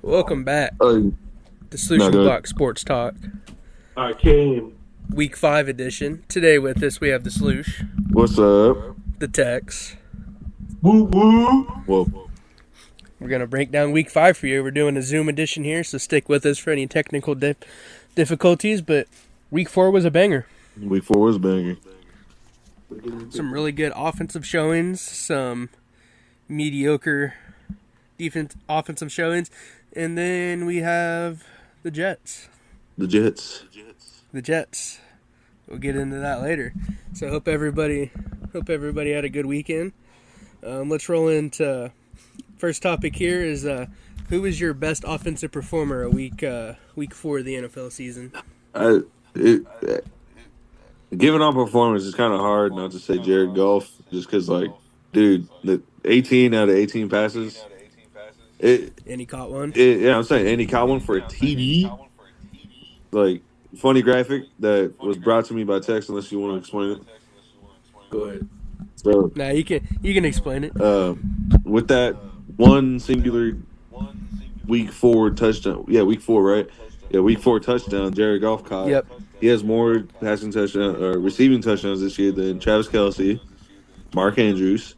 Welcome back to Sloosh and Box Sports Talk. I came. Week 5 edition. Today with us we have the Sloosh. What's up? The Tex. Woo woo. Whoa. We're going to break down Week 5 for you. We're doing a Zoom edition here, so stick with us for any technical difficulties. But Week 4 was a banger. Week 4 was a banger. Some really good offensive showings, some mediocre offensive showings, and then we have the Jets. The Jets. We'll get into that later. So hope everybody had a good weekend. Let's roll into first topic here is who was your best offensive performer a week 4 of the NFL season? Given on performance, it's kind of hard not to say Jared Goff, just because, dude, the 18 out of 18 passes. And he caught one? I'm saying, and he caught one for a TD. Funny graphic that was brought to me by text, unless you want to explain it. Go ahead. So, nah, you can explain it. With that one singular Week 4 touchdown. Yeah, Week 4, right? Yeah, Week 4 touchdown, Jared Goff caught. Yep. He has more passing touchdowns or receiving touchdowns this year than Travis Kelce, Mark Andrews,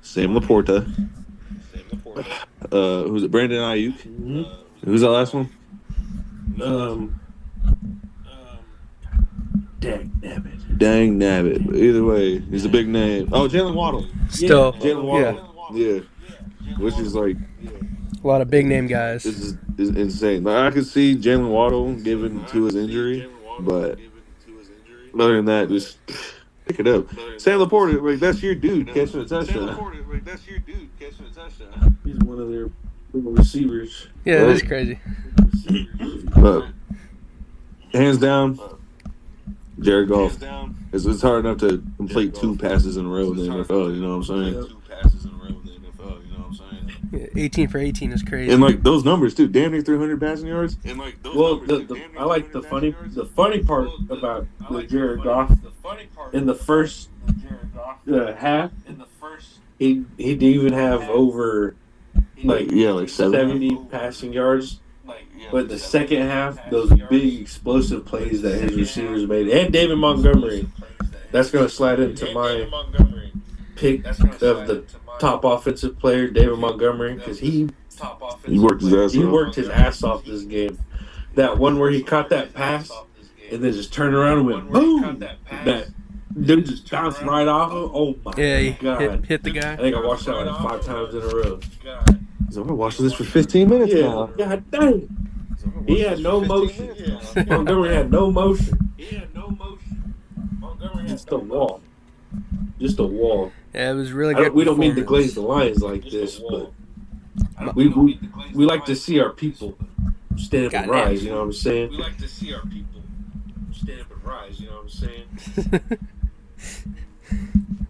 Sam Laporta. Who's it? Brandon Ayuk. Mm-hmm. Who's that last one? Dang nabbit. Either way, he's a big name. Oh, Jalen Waddle. Still, Jalen Waddle. Yeah. Which is a lot of big name guys. This is insane. I could see Jalen Waddle given to his injury, but other than that, just pick it up. Sam Laporta, that's your dude catching a touchdown. He's one of their receivers. Yeah, that's crazy. But hands down, Jared Goff. It's hard enough to complete 2 passes in a row in the NFL. You know what I'm saying? 18 for 18 is crazy. And those numbers too, damn near 300 passing yards. I like the funny part about the Jared Goff in the first half. He didn't even have over 70 passing yards. But the second half, those big explosive plays that his receivers made, and David Montgomery, that's going to slide into my pick of the top offensive player, David Montgomery, because he worked his ass off this game. That one where he caught that pass and then just turned around and went boom. That dude just bounced right off him. Oh my god! Hit the guy. I think I watched that 5 times in a row. So we're watching this for 15 minutes now. God dang. He had no motion. Montgomery had no motion. Just a wall. Yeah, it was really good. We don't mean to glaze the lines like this, but we like to see our people stand up and rise. You know what I'm saying?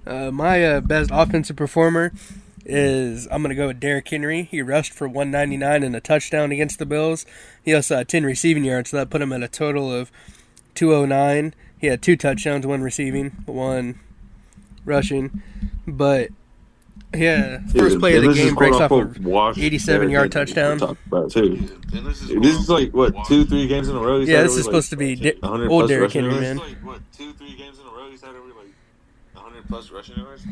My best offensive performer is I'm going to go with Derrick Henry. He rushed for 199 and a touchdown against the Bills. He also had 10 receiving yards, so that put him at a total of 209. He had 2 touchdowns, 1 receiving, 1 rushing. But, first play of the game breaks off a 87-yard touchdown. This is 2-3 games in a row? Yeah, this is supposed to be old Derrick Henry, man. 2-3 games in a row, he's had over 100-plus rushing yards?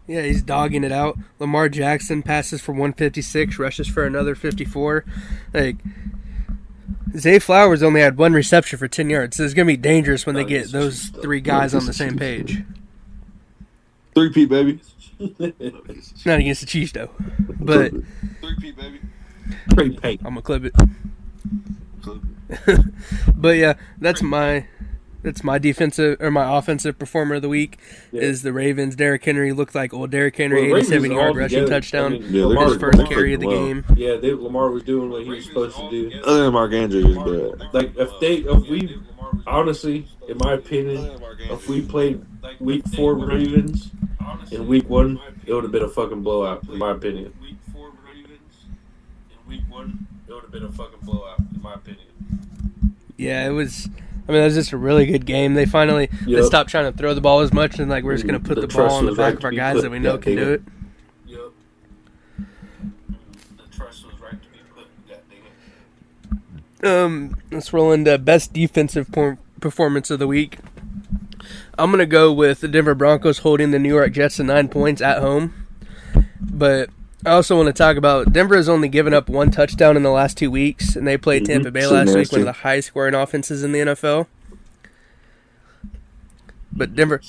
Yeah, he's dogging it out. Lamar Jackson passes for 156, rushes for another 54. Zay Flowers only had 1 reception for 10 yards. So it's going to be dangerous when they get those 3 guys on the same page. 3-peat, baby. Not against the Chiefs, though. But 3-peat, baby. I'm going to clip it. But, yeah, that's my defensive or my offensive performer of the week is the Ravens. Derrick Henry looked like old Derrick Henry, 87-yard rushing touchdown. His first carry of the game. Yeah, Lamar was doing what he was supposed to do. Other than Mark Andrews, but if we honestly, in my opinion, if we played Week 4 Ravens in Week 1, it would have been a fucking blowout. In my opinion. Yeah, it was. I mean, that was just a really good game. They finally they stopped trying to throw the ball as much and we're just going to put the ball on the back of our guys that we know can do it. The trust was right to be put. Let's roll into best defensive performance of the week. I'm going to go with the Denver Broncos holding the New York Jets to 9 points at home. But I also want to talk about Denver has only given up 1 touchdown in the last 2 weeks, and they played Tampa Bay last week, one of the highest scoring offenses in the NFL. But Denver,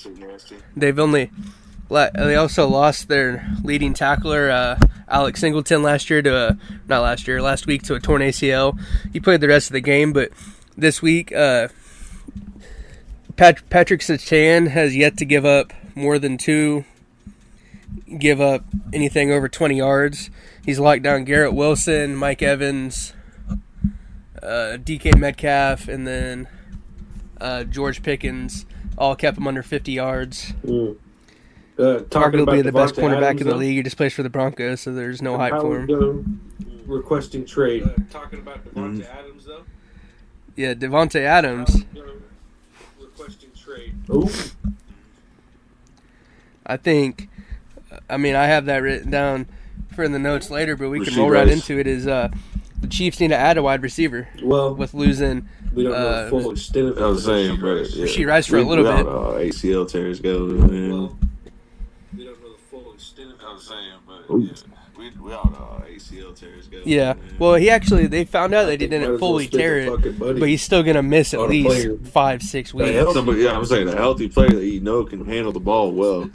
they also lost their leading tackler, Alex Singleton, last week to a torn ACL. He played the rest of the game, but this week, Patrick Surtain has yet to give up anything over 20 yards. He's locked down Garrett Wilson, Mike Evans, DK Metcalf, and then George Pickens. All kept him under 50 yards. Arguably the best cornerback in the league. He just plays for the Broncos, so there's no hype for him. Requesting trade. Talking about Devontae Adams, though? Yeah, Devontae Adams. Requesting trade. Ooh. I have that written down for in the notes later, but we can roll right into it. The Chiefs need to add a wide receiver. Well, with losing... We don't know the full extent of it. I was saying, but Rasheed Rice for a little bit. ACL tears go, man. Well, we don't know the full extent of it. I was saying, but we all know ACL tears go. Yeah. Man. Well, they found out that he didn't fully tear it, but he's still gonna miss at least 5-6 weeks. Yeah, I'm saying a healthy player that can handle the ball well.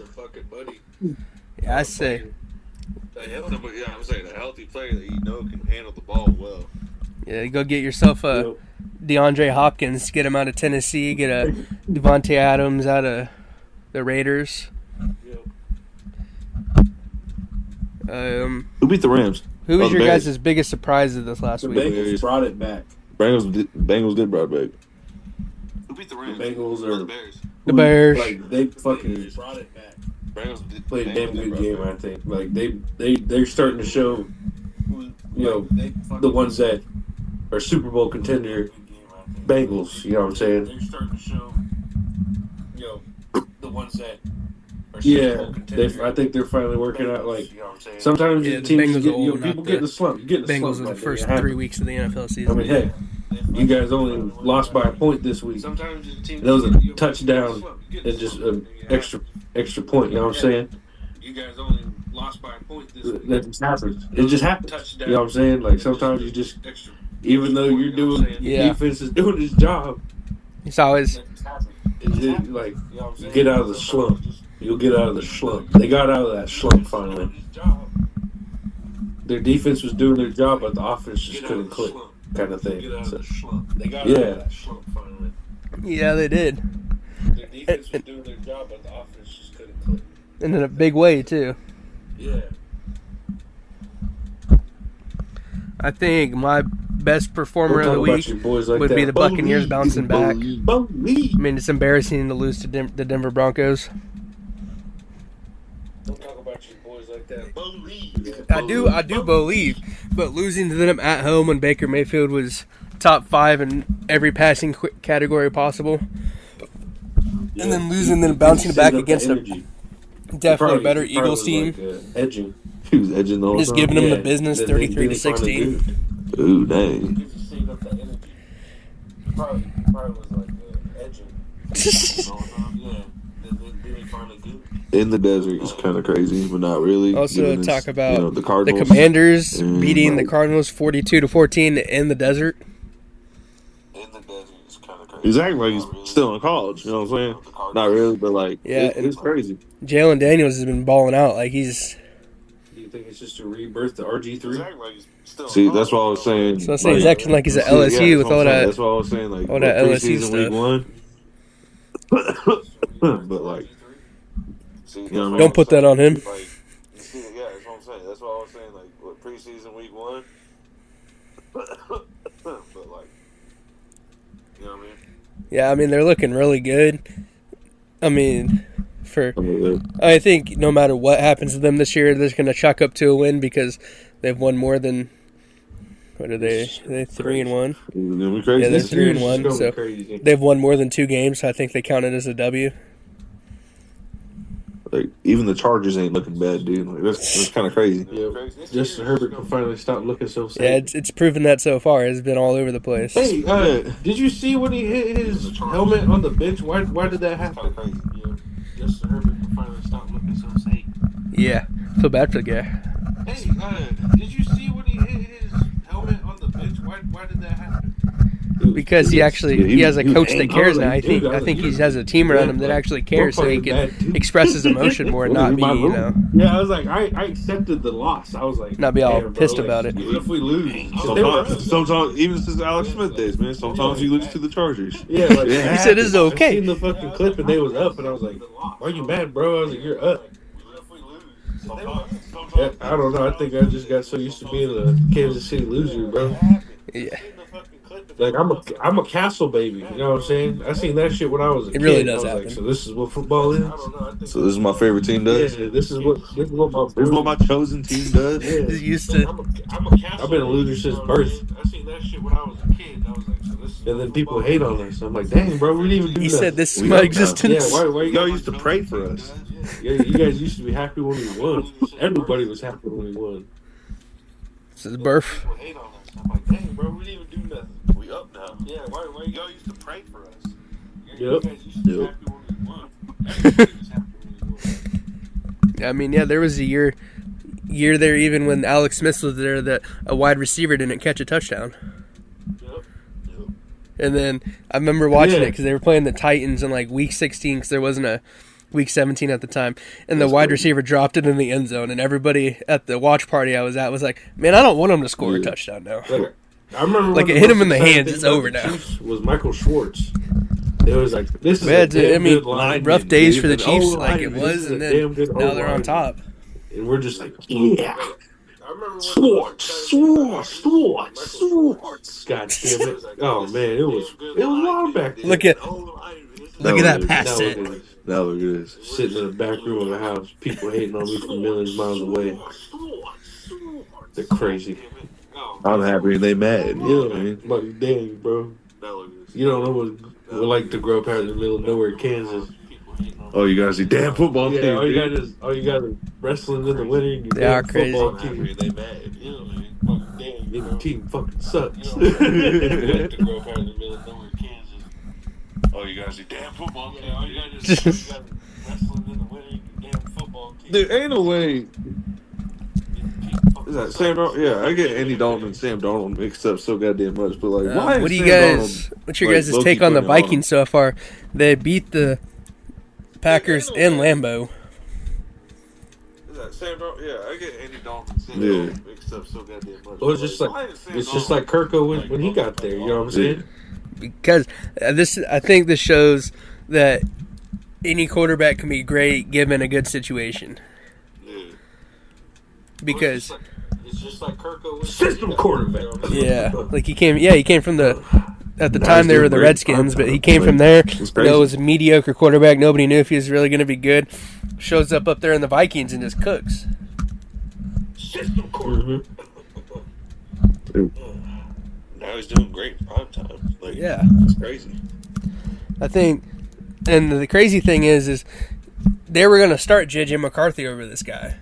Yeah, I say. Yeah, I'm saying a healthy player that can handle the ball well. Yeah, go get yourself a DeAndre Hopkins, get him out of Tennessee, get a Devontae Adams out of the Raiders. Who beat the Rams? Who was your guys' biggest surprise of this last week? The Bengals brought it back. Bengals did brought it back. Who beat the Rams? The Bengals or the Bears? The Bears. Like, they fucking brought it back. Bengals played a damn good game, I think. Like, they're starting to show, the ones that are Super Bowl contender Bengals, you know what I'm saying? They're starting to show, the ones that are Super Bowl contender. I think they're finally working out, like, sometimes the teams people get in the slump. Bengals are the first 3 weeks of the NFL season. I mean, hey, you guys only lost by a point this week. That was a touchdown and just an extra point, you know what I'm saying? You guys only lost by a point this week. That just happens. It just happens. You know what I'm saying? Like, sometimes you just, even though you're doing, your defense is doing its job. It's always. Like, you get out of the slump. You'll get out of the slump. They got out of that slump finally. Their defense was doing their job, but the offense just couldn't click, kind of thing. Yeah, they did. Their defense was doing their job, but the offense just couldn't click. And in a big way, too. Yeah. I think my best performer of the week would be the Buccaneers bouncing back. I mean, it's embarrassing to lose to the Denver Broncos. Don't talk about your boys like that. I do believe, but losing to them at home when Baker Mayfield was top 5 in every passing category possible, and then losing, then bouncing back against a definitely better Eagles team. Edging. He was edging the whole just time. giving them the business, 33-16. Ooh, dang. Probably was like edging. In the desert is kind of crazy, but not really. Also, talk about the Cardinals. The Commanders beating the Cardinals 42-14 in the desert. In the desert is kind of crazy. He's acting like he's still in college. You know what I'm saying? Not really, but like, it's crazy. Jalen Daniels has been balling out. Like, he's. Do you think it's just a rebirth to RG3? See, that's what I was saying. So I'm saying he's acting like he's at LSU with all that. That's what I was saying. Like, all that LSU stuff. Week 1. But like. You know what I mean? Don't put that on him. Like, yeah, that's what I'm saying. That's what I was saying. Like, preseason week 1. But like, you know what I mean? Yeah, I mean they're looking really good. I mean, I think no matter what happens to them this year, they're going to chalk up to a win because they've won more than. What are they? Are they 3-1? Yeah, they're 3-1. So they've won more than 2 games. So I think they count it as a W. Like even the Chargers ain't looking bad, dude. Like that's kind of crazy. Yeah, Justin Herbert can finally stop looking so sad. Yeah, it's proven that so far. It's been all over the place. Hey, did you see when he hit his helmet on the bench? Why did that happen? Yeah, Justin Herbert can finally stop looking so sad. Yeah, feel bad for the guy. Hey, did you see when he hit his helmet on the bench? Why did that happen? Because he has a coach that cares now. I think he has a team around him that actually cares, so he can express his emotion more and not be, Yeah, I was like, I accepted the loss. I was like, not be all pissed about it. What if we lose? Sometimes, even since Alex Smith days, man. Sometimes you lose to the Chargers. Yeah, like he said it's okay. I seen the fucking clip and they was up, and I was like, why are you mad, bro? I was like, you're up. Yeah, I don't know. I think I just got so used to being a Kansas City loser, bro. Yeah. Like I'm a Castle baby, you know what I'm saying? I seen that shit when I was a kid. It really does I was happen. like, so this is what football is. So this is my favorite team does. Yeah, this is what my chosen team does. Yeah. He's used to. I've been a loser since birth. I seen that shit when I was a kid. I was like, so this. And then people hate on us. I'm like, dang, bro, we didn't even do He nothing. said, "This is my existence." Yeah, why y'all used to pray for us? Yeah, you guys used to be happy when we won. Everybody was happy when we won. This is birth. People hate on us. I'm like, dang, bro, we didn't even do nothing. We up now. Yeah, why y'all used to pray for us? You guys used to be happy when we won. Everybody was happy when we won. I mean, yeah, there was a year there even when Alex Smith was there that a wide receiver didn't catch a touchdown. Yep. And then I remember watching it because they were playing the Titans in like week 16 because there wasn't a week 17 at the time. And the wide receiver dropped it in the end zone. And everybody at the watch party I was at was like, man, I don't want him to score a touchdown now. I remember like it hit him in the hands. It's over now. Was Michael Schwartz. It was like, this is rough days for the Chiefs like it was. And then now they're on top. And we're just like, yeah. Schwartz. God damn it. Oh, man, it was wild back then. Look at that pass set. Now look at this. Sitting in the back room of the house, people hating on me from millions of miles away. They're crazy. I'm happy they mad. Yeah, like, dang, bro. You don't know what it like to grow up out in the middle of nowhere, Kansas. Oh, you guys see damn football team. All you got is wrestling in the winter. And they are crazy. Football team. They mad. Your team fucking sucks. Oh, you guys see damn football team. All you got is wrestling in the winter. Damn football team. Dude, ain't no way. Is that Sam Darnold? Yeah, I get Andy Dalton and Sam Darnold mixed up so goddamn much, but like, why? What's your guys' take on the Vikings so far? They beat the Packers in Lambeau. Is that Sam Darnold? Yeah, I get Andy Dalton and Sam Darnold mixed up so goddamn much. Well, it's just like Kirko when he got there. You know what I'm saying? Because I think this shows that any quarterback can be great given a good situation. Because it's just like Kirko system quarterback. Yeah, like he came from at the time they were the Redskins, but he came from there. It was a mediocre quarterback. Nobody knew if he was really going to be good. Shows up there in the Vikings and just cooks. System quarterback. Now he's doing great in prime time. Like, yeah, it's crazy. I think, and the crazy thing is they were going to start J.J. McCarthy over this guy.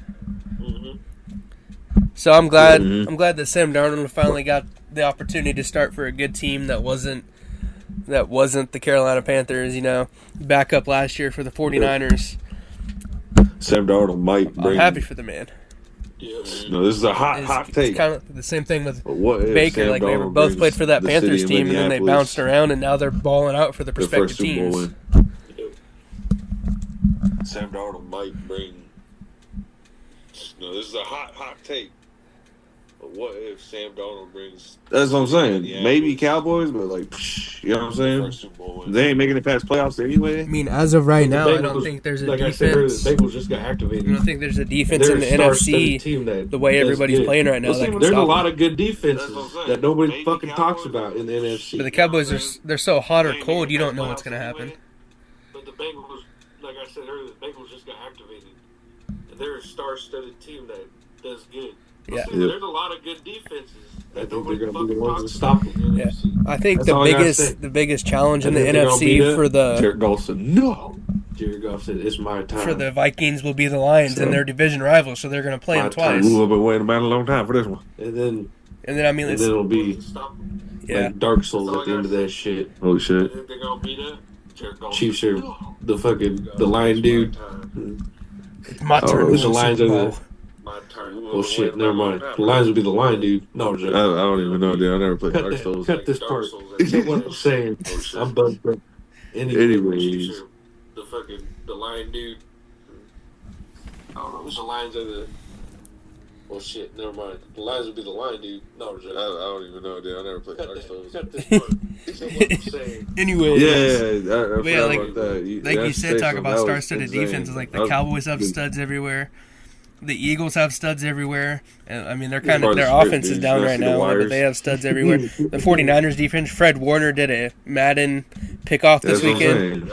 So I'm glad that Sam Darnold finally got the opportunity to start for a good team that wasn't the Carolina Panthers, backup last year for the 49ers. Sam Darnold might bring. I'm happy for the man. Yeah, no, this is a hot take. It's kind of the same thing with Baker. Like they were both played for that Panthers team, and then they bounced around, and now they're balling out for the prospective teams. Sam Darnold might bring. No, this is a hot take. But what if Sam Darnold brings? That's what I'm saying. Maybe Cowboys, but you know what I'm saying? They ain't making it past playoffs anyway. I mean, as of right now, I don't think there's a defense. I said earlier, the Bengals just got activated. I don't think there's a defense in the NFC the way everybody's playing right now. There's a lot of good defenses that nobody fucking talks about in the NFC. But the Cowboys they're so hot or cold, you don't know what's going to happen. But the Bengals, like I said earlier, the Bengals just got activated. And they're a star-studded team that does good. Yeah. There's a lot of good defenses that nobody fucking talks about in the NFC. I think the biggest challenge in the NFC for the Jared Golson. No. Jared Goff said, "It's my time." For the Vikings will be the Lions and their division rivals, so they're going to play them twice. Ooh, I've been waiting about a long time for this one. And then it'll be like Dark Souls at the end of that shit. Holy shit! Chiefs are the lion dude. My turn. The Lions are the. Well, shit, never mind. The Lions would be the lion dude. No, I don't even know, dude. I never played Dark Souls. Cut this part. Get what I'm saying. I'm bugged up. Anyways. The lion dude. I don't know. The Lions are the. Well, shit, never mind. The Lions would be the lion dude. No, I don't even know, dude. I never played Dark Souls. Cut this part. Get what I'm saying. Anyway. Yeah, I forgot about that. Like you said, talk about star-studded defenses. Like the Cowboys have studs everywhere. The Eagles have studs everywhere. And I mean, they're their offense is down right now, but they have studs everywhere. The 49ers defense, Fred Warner did a Madden pick-off this weekend.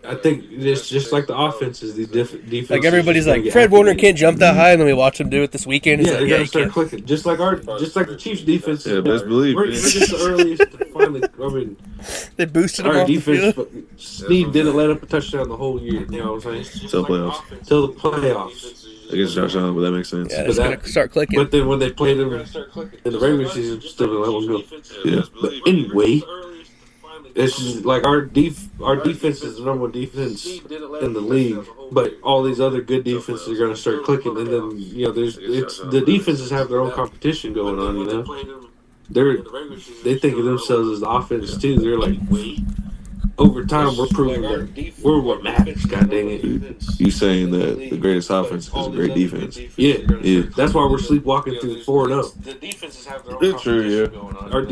I think it's just like the offenses, these defenses. Like everybody's like, Fred Warner can't jump that high, and then we watch him do it this weekend. Yeah, they're gonna start clicking, just like the Chiefs defense. Yeah, best believe. We're just the earliest to finally. I mean, they boosted our him off defense. the field. Snead didn't let up a touchdown the whole year. You know what I'm saying? Till playoffs. Till the playoffs. Against Josh Allen, but that makes sense. Yeah, it's gonna start clicking. But then when they played them in the regular season, still didn't let them go. Yeah. But anyway. It's just like our defense is the number one defense in the league, but all these other good defenses are going to start clicking, and then the defenses have their own competition going on. You know, they think of themselves as the offense too. They're like, over time, we're proving that we're what matters. God dang it! You saying that the greatest offense is a great defense? Yeah. That's why we're sleepwalking through 4-0. The defenses have their own competition going on. Our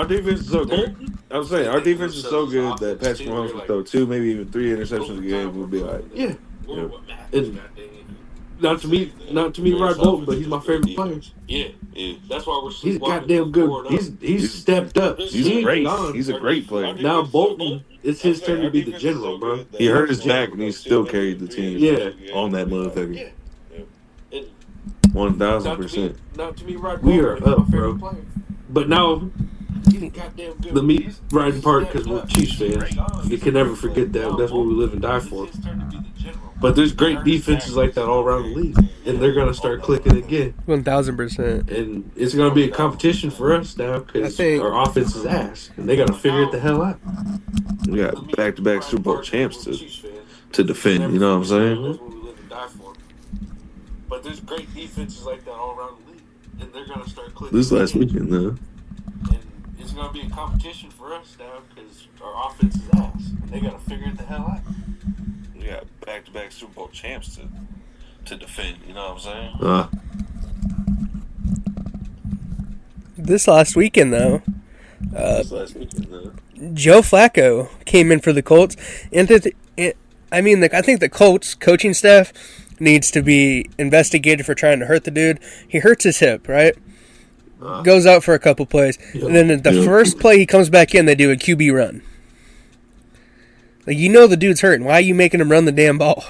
defense is so good. I'm saying our defense is so good that Patrick Mahomes would throw 2, maybe even 3 interceptions a game. Would be like, yeah. And not to me, Rod Bolton, but he's my favorite player. Yeah. That's why we're. He's goddamn good. He's stepped up. He's great. He's a great player. Now Bolton, it's his turn to be the general, bro. He hurt his back and he still carried the team. Yeah. On that motherfucker. 1000%. Not to me, Rod Bolton. We are up, bro. But now. The meat riding part, because we're Chiefs fans. You can never forget that. That's what we live and die for. But there's great defenses like that all around the league, and they're going to start clicking again. 1000%. And it's going to be a competition for us now because our offense is ass, and they got to figure it the hell out. We got back-to-back Super Bowl champs to defend. You know what I'm saying? That's what we live and die for. But there's great defenses like that all around the league, and they're going to start clicking. This last weekend, though. It's going to be a competition for us now because our offense is ass, and they got to figure it the hell out. We got back-to-back Super Bowl champs to defend. You know what I'm saying? This last weekend, though, Joe Flacco came in for the Colts, and I think the Colts coaching staff needs to be investigated for trying to hurt the dude. He hurts his hip, right? Goes out for a couple plays. And then at the first play he comes back in, they do a QB run. Like, you know the dude's hurting. Why are you making him run the damn ball?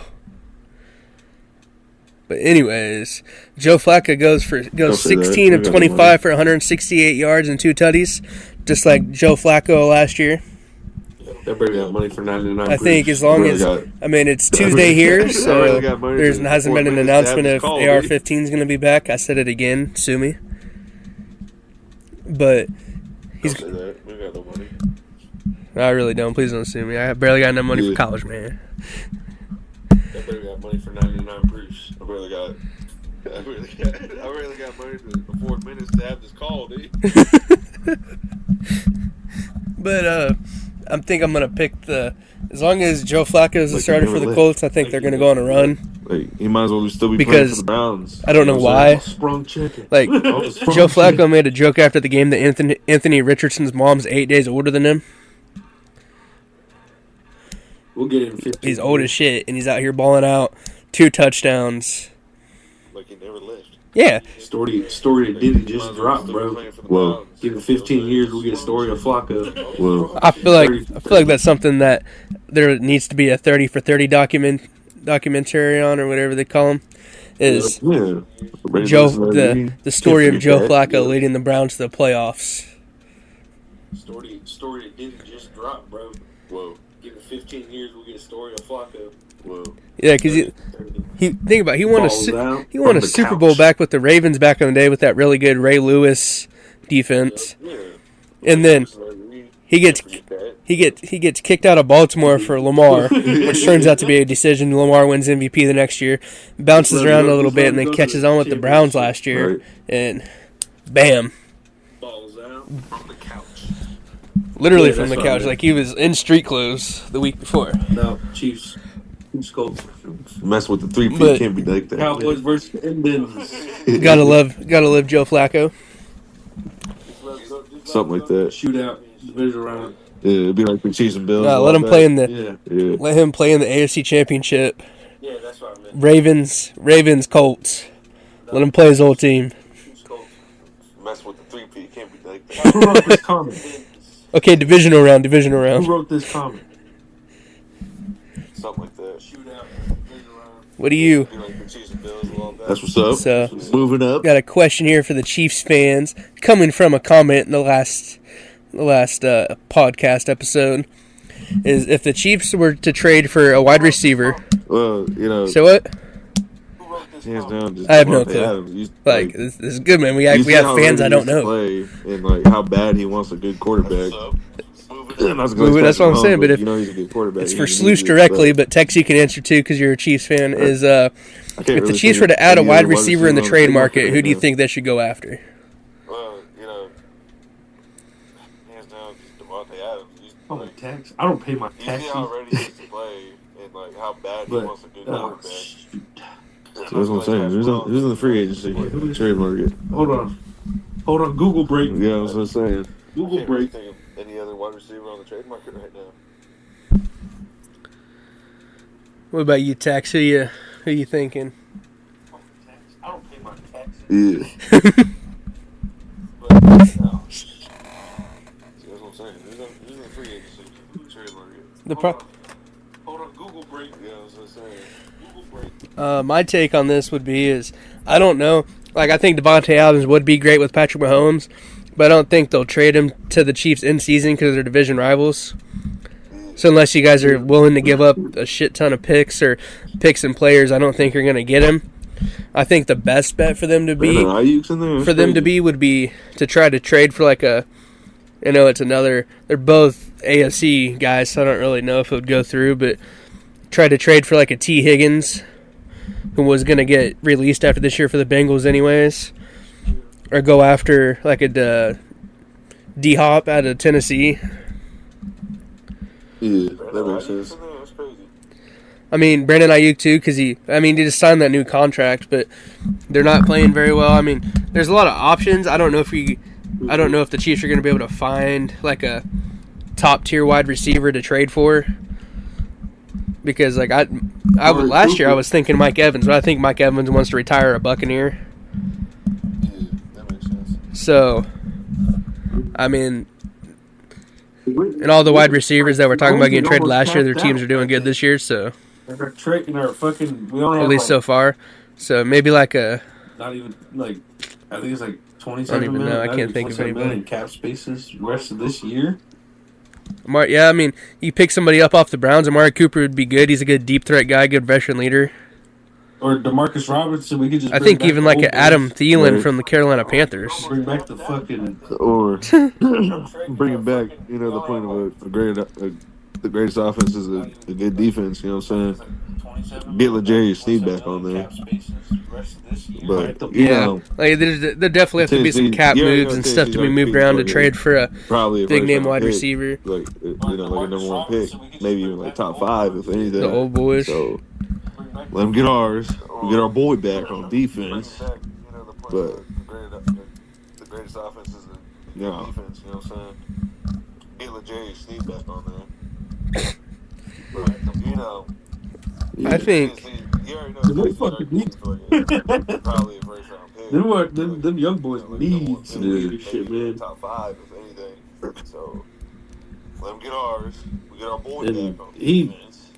But anyways, Joe Flacco goes 16 of 25 for 168 yards and 2 tutties, just like Joe Flacco last year. They bring out money for 99. I think as long as it's Tuesday here, so there hasn't been an announcement if AR-15 is going to be back. I said it again. Sue me. But he's. Don't say that. We got no money. I really don't. Please don't sue me. I barely got enough money for college, man. They barely got money for 99 proofs. I really got money to afford minutes to have this call, dude. But I think I'm gonna pick as long as Joe Flacco is the starter for the Colts, I think they're gonna go on a run. Like, he might as well still be playing for the Browns. I don't know why. Sprung chicken. Like, Joe Flacco made a joke after the game that Anthony Richardson's mom's 8 days older than him. We'll get him 15. He's old as shit, and he's out here balling out 2 touchdowns. Like he never left. Yeah. Story that didn't just drop, bro. Whoa. Give him 15 years, we'll get a story of Flacco. Whoa. I feel like that's something that there needs to be a 30 for 30 documentary on, or whatever they call them. Is the story of Joe Flacco leading the Browns to the playoffs. Story that didn't just drop, bro. Whoa. Give it 15 years, we'll get a story of Flacco. Well, Yeah, because he think about it, he won a Super Bowl couch. back with the Ravens back in the day with that really good Ray Lewis defense, yeah. and then he gets kicked out of Baltimore for Lamar, which turns out to be a decision. Lamar wins MVP the next year, bounces around a little bit, and then catches on with the Browns last year, Right. and bam, Balls out from the couch. literally Yeah, from the that's what I couch, meant. like he was in street clothes the week before. No, Chiefs. Colts. Mess with the 3P But- can't be like that. Cowboys versus Indians. Gotta love Joe Flacco. Something like that. Shootout. Division round. Yeah, it'd be like the Chiefs and Bills. Let him play in the Yeah. Yeah. let him play in the AFC Championship. Yeah, that's what I meant. Ravens, Colts. Let him play his old team. Colts. Mess with the 3P can't be like Who wrote this comment? Okay, divisional round. Who wrote this comment? Something like that. Shootout. Division round. What do you? Be like the Chiefs and Bills and all that. That's what's up. So, Moving up. got a question here for the Chiefs fans, coming from a comment in the last podcast episode. Is if the Chiefs were to trade for a wide receiver, Well, so what? hands down, just I have no Devontae clue. Adams. Like this is good, man. We you have see how fans ready I he don't is to know. play and like how bad he wants a good quarterback. That's That's what I'm saying, but if- you know he's a good quarterback. It's for He Sloosh needs it, directly, but Tex you can answer too because you're a Chiefs fan. Is I can't if the really Chiefs think were to of add a any wide other receiver in the on trade market, right who do you now. think they should go after? Well, hands down, just Devontae Adams. Oh, my tax. I don't pay my You see taxes. how ready he is to play and like how bad he But, wants a good oh, quarterback. shoot. That's what I'm saying. Who's in the free agency trade market? Hold on. Google break. Yeah, that's what I'm saying. Google Can't really break. think of any other wide receiver on the trade market right now. What about you, Tex? Who you thinking? I don't pay my taxes. Yeah. But, no. See, that's what I'm saying. Who's in the free agency trade market? Hold on. Google break. Yeah, that's what I'm saying. Google break. My take on this would be is I don't know. Like I think Devontae Adams would be great with Patrick Mahomes, but I don't think they'll trade him to the Chiefs in season because they're division rivals. So unless you guys are willing to give up a shit ton of picks and players, I don't think you're going to get him. I think the best bet for them to be would be to try to trade for like a, it's another. They're both AFC guys, so I don't really know if it would go through, but try to trade for like a T. Higgins, who was going to get released after this year for the Bengals anyways, or go after like a D-Hop out of Tennessee. Yeah, that makes sense. That's crazy. I mean, Brandon Ayuk too, because he just signed that new contract, but they're not playing very well. I mean, there's a lot of options. I don't know if the Chiefs are going to be able to find like a top tier wide receiver to trade for. Because like last year I was thinking Mike Evans, but I think Mike Evans wants to retire a Buccaneer. Yeah, that makes sense. So, I mean, and all the wide receivers that we're talking about getting traded last year, their teams are doing good this year. So, They're trading our fucking. We only have at least so far. So maybe like a. Not even like. I think it's like 27 I don't even know. million. I can't think of 27 anybody. million cap spaces the rest of this year. Yeah, I mean, you pick somebody up off the Browns. Amari Cooper would be good. He's a good deep threat guy, good veteran leader. Or Demarcus Robinson, we could just. I bring think back even the like old an Adam boys. Thielen Right. from the Carolina Panthers. Bring back the fucking. Or bringing back, the point of the greatest offense is a good defense. You know what I'm saying? Get L'Jarius Sneed back on there. But Yeah, like there definitely have to be some Tennessee- cap yeah, moves and stuff to be moved around to trade for a probably a big name first-round wide pick, receiver. like like a number one pick, maybe even like top 5 if anything. The old boys. So let them get ours. We get our boy back on defense. But the greatest offense is the defense. You know what I'm saying? Get L'Jarius Sneed back on there. But, I think you already know They Tennessee fucking already need- probably a first round pick. Them young boys need some maybe leadership, man. top 5 if anything. So let them get ours. We get our boy And back on he- defense.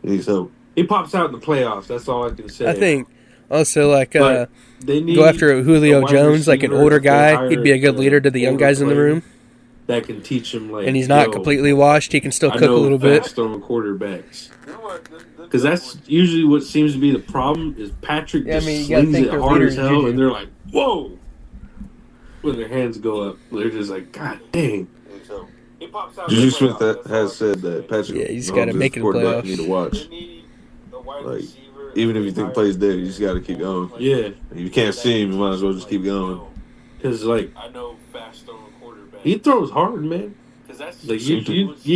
He So he pops out in the playoffs. That's all I can say. I think also like But they need go after a Julio wide Jones, like an receiver older if they guy. hire He'd be a good an leader to the young older guys in the player. room. that can teach him like. And he's not completely washed. He can still cook a little bit. Fast throwing quarterbacks. Because that's usually what seems to be the problem is Patrick just slings it hard as hell, and they're like, whoa! When their hands go up, they're just like, God dang. Juju Smith has said that Patrick he's got to make it quarterback you need to watch. Like, even if you think plays dead, you just got to keep going. Yeah. If you can't see him, you might as well just keep going. Because, like, he throws hard, man. Like, you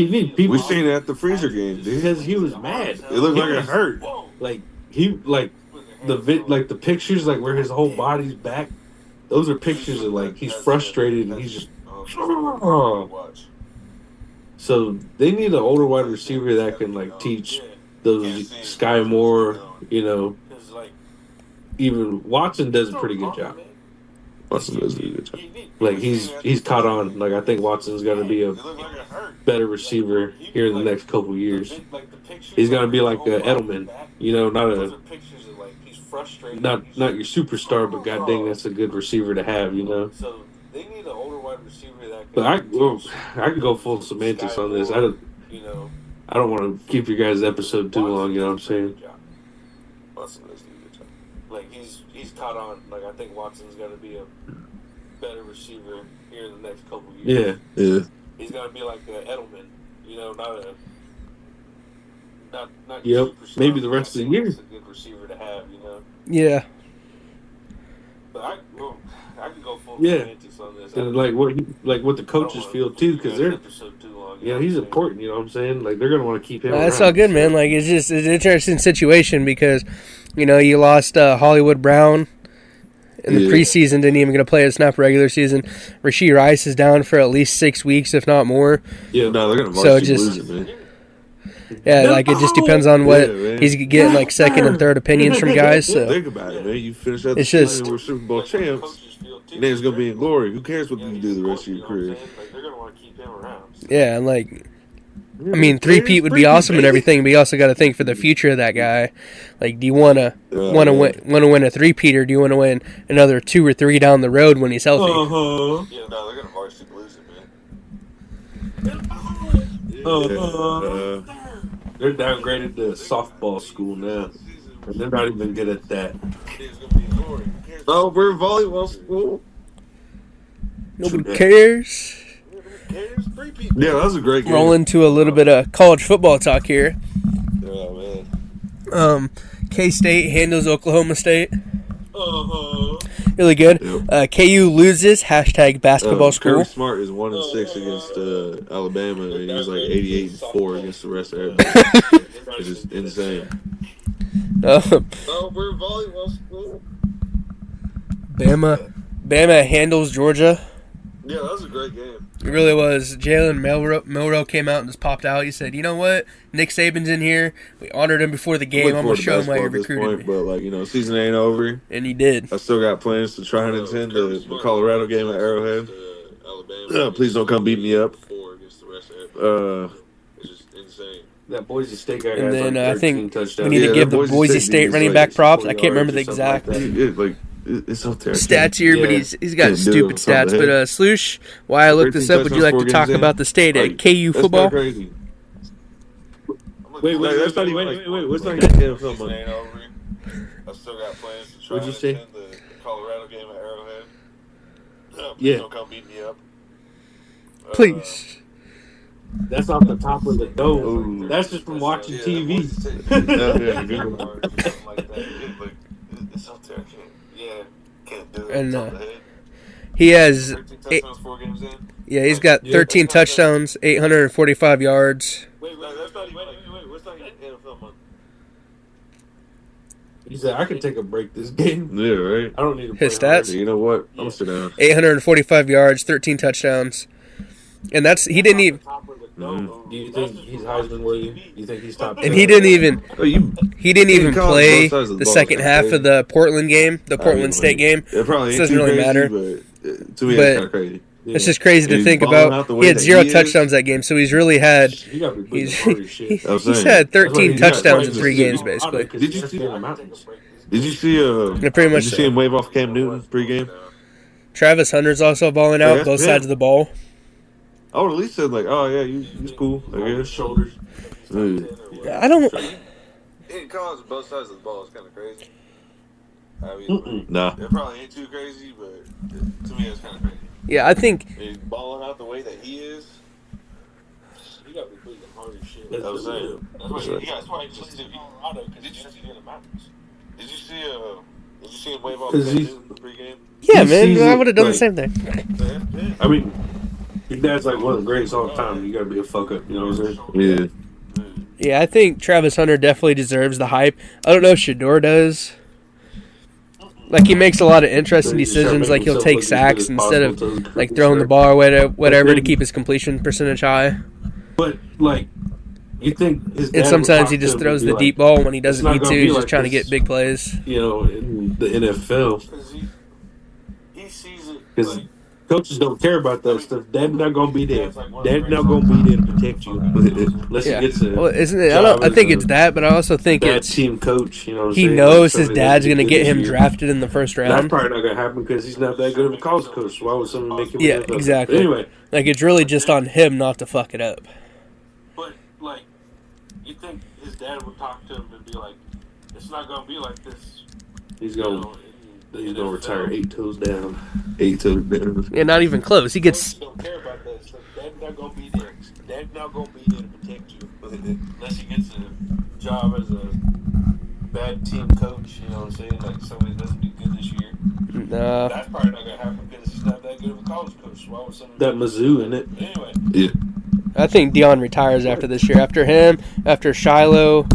need people. We seen it at the freezer game, dude. Because he was mad. It looked like it hurt. Like, the pictures, like, where his whole body's back, those are pictures of, like, he's frustrated and he's just. So they need an older wide receiver that can like teach those Sky Moore, even Watson does a pretty good job. Watson does a good job. Like he's caught on. Like I think Watson's gonna be a better receiver here in the next couple years. He's gonna be like a Edelman, not your superstar, but god dang, that's a good receiver to have, So they need an older wide receiver that. But I could go full semantics on this. I don't want to keep your guys' episode too long. You know what I'm saying? Like he's caught on. Like I think Watson's going to be a better receiver here in the next couple of years. Yeah. He's going to be like a Edelman. Not Yep. superstar, Maybe the rest of the year. It's a good receiver to have. Yeah. But I can go full semantics on this. And like what the coaches feel too, because he's important. You know what I'm saying? Like they're gonna want to keep him. That's around, all good, man. Like it's an interesting situation because, you lost Hollywood Brown in the preseason, didn't even get to play a snap regular season. Rashee Rice is down for at least 6 weeks, if not more. Yeah, no, they're gonna lose it, man. Yeah, like it just depends on what he's getting, like second and third opinions from guys. So think about it, man. You finish out the season, we're Super Bowl champs. Your name's gonna be in glory. Who cares what you do the rest of your career? They're gonna want to keep him around. Yeah, and three-peat would be awesome and everything, but you also got to think for the future of that guy. Like, do you want to win a three-peat, or do you want to win another 2 or 3 down the road when he's healthy? Yeah, no, they're gonna varsity lose it, man. They're downgraded to softball school now, and they're not even good at that. Oh, we're volleyball school. Nobody cares. Yeah, that was a great game. Roll into a little bit of college football talk here. Oh, man. K-State handles Oklahoma State. Really good. Yep. KU loses. #basketball school. Kirby Smart is 1-6 against Alabama, and he's like 88-4 against the rest of everybody. It's just insane. We're volleyball school. Bama handles Georgia. Yeah, that was a great game. It really was. Jalen Milroe came out and just popped out. He said, "You know what? Nick Saban's in here. We honored him before the game. I'm going to show him why he recruited me." But, season ain't over. And he did. I still got plans to try and attend the Colorado game at Arrowhead. Please don't come beat me up. It's just insane. That Boise State guy. And then I think touchdowns. we need to give the Boise State running back props. I can't remember the exact it's out there. stats here, but he's got stupid stats. But Sloosh, while I looked this up, would you like to talk about the state at KU football? Crazy. Wait, that's not even. Wait, what's not even NFL money? I still got plans to try What'd you say? attend the Colorado game at Arrowhead. Yeah. Don't come beat me up. Please. That's off the top of the dome. That's just from watching TV. It's out there. Can't do it. And he has 4 games in. Yeah, he's got 13 touchdowns, 845 yards. Wait, that's not even. Wait, what's not even NFL money? He said, "I can take a break this game." Yeah, right. I don't need to. His play stats? hard. You know what? I'm gonna sit down. 845 yards, 13 touchdowns. And he didn't even. Do you think he's Heisman worthy? Do you think he's top? And he didn't even. He didn't even call play both sides of the the ball, second half of the Portland game, the Portland State game. It probably It ain't doesn't too really crazy, matter. But to me, But- it's kind of crazy. Yeah. It's just crazy to He's think balling about. out the way He had that 0 he is. touchdowns that game, so he's really had. He got to be putting He's hard as shit. I'm he's saying. had 13 That's why he got touchdowns in right 3 to games, see basically. because Did you that's see- in the mountains. Did you see? Yeah, pretty much Did you so. see him wave off Cam Newton pregame? Travis Hunter's also balling out Yeah, both yeah. sides of the ball. I would at least said like, oh yeah, he's cool. I On his guess. shoulders. I don't. Hitting college both sides of the ball is kind of crazy. I mean, Mm-mm. Nah. it probably ain't too crazy, but to me, it's kind of crazy. Yeah, I think. I mean, balling out the way that he is, you got to be bleeding hard as shit. That's I was saying. right. That's why he just did Colorado, because did you see in the mountains? Did you see him wave off Because that he's- dude in the pregame? Yeah, He man, sees I it, would have done the like- same thing. Yeah. I mean, your dad's like one of the greatest all the time. You got to be a fuck up. You know what I'm saying? Yeah. Yeah, I think Travis Hunter definitely deserves the hype. I don't know if Shador does. Like, he makes a lot of interesting decisions. Like, he'll take sacks instead of, like, throwing the ball or whatever to keep his completion percentage high. But like, you think his dad And sometimes he would just talk to him throws and the be deep like, ball when he doesn't not need to. gonna be He's just like trying to this. get big plays. You know, in the NFL, Because he sees it. because Like, coaches don't care about that stuff. Dad's not gonna be there. Dad's not gonna be there to protect you unless Yeah. he gets a Well, isn't it? job I as think a it's that, but I also think bad it's team coach. You know, what I'm he saying? knows Like, his somebody dad's that's going to good get this him year. drafted in the first That's round. probably not gonna happen because he's not that good of a college coach. So why would someone make him? Yeah, an NFL coach? exactly. Anyway, Like, it's really just on him not to fuck it up. but, like, you think his dad would talk to him and be like, it's not going to be like this. he's You gonna know, in he's the gonna NFL. retire 8 toes down. 8 to the Yeah, not even close. He gets. Coaches don't care about that stuff. Dad's not going to be there. Dad's not going to be there to protect you unless he gets a job as a bad team coach. You know what I'm saying? Like somebody that doesn't do good this year. Nah. That's probably not going to happen because he's not that good of a college coach. So why would somebody That Mizzou in it. Anyway, Yeah. I think Dion retires after this year. After him, after Shiloh,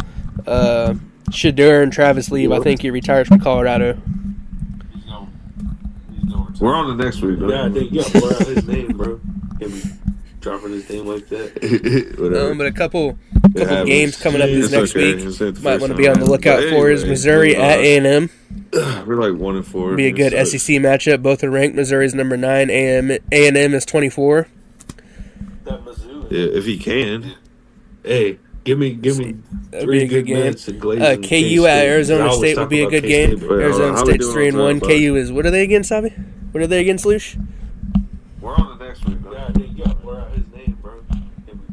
Shador, and Travis leave, I think he retires from Colorado. he's going to retire. We're on the next week, though. Yeah, you gotta blur out his name, bro. Can't be dropping his name like that. Whatever. But a couple happens. games coming up this It's next okay. week. It's not the Might first want to time be on the it lookout happens. for But is anyway, Missouri at A&M. We're like 1-4. Be a good It SEC matchup. Both are ranked. Missouri's number 9. A&M is 24. That Mizzou. Yeah, if he can. Hey, give me That'd three be a good game. minutes and Glazing KU K-State. at I Arizona always State talk would be a about good K-State, game. but Wait, Arizona how we State's doing 3-1. on time, KU is, what are they against, Sabi? What are they against, Sloosh? We're on the next week, though. Yeah, you got to blur out his name, bro.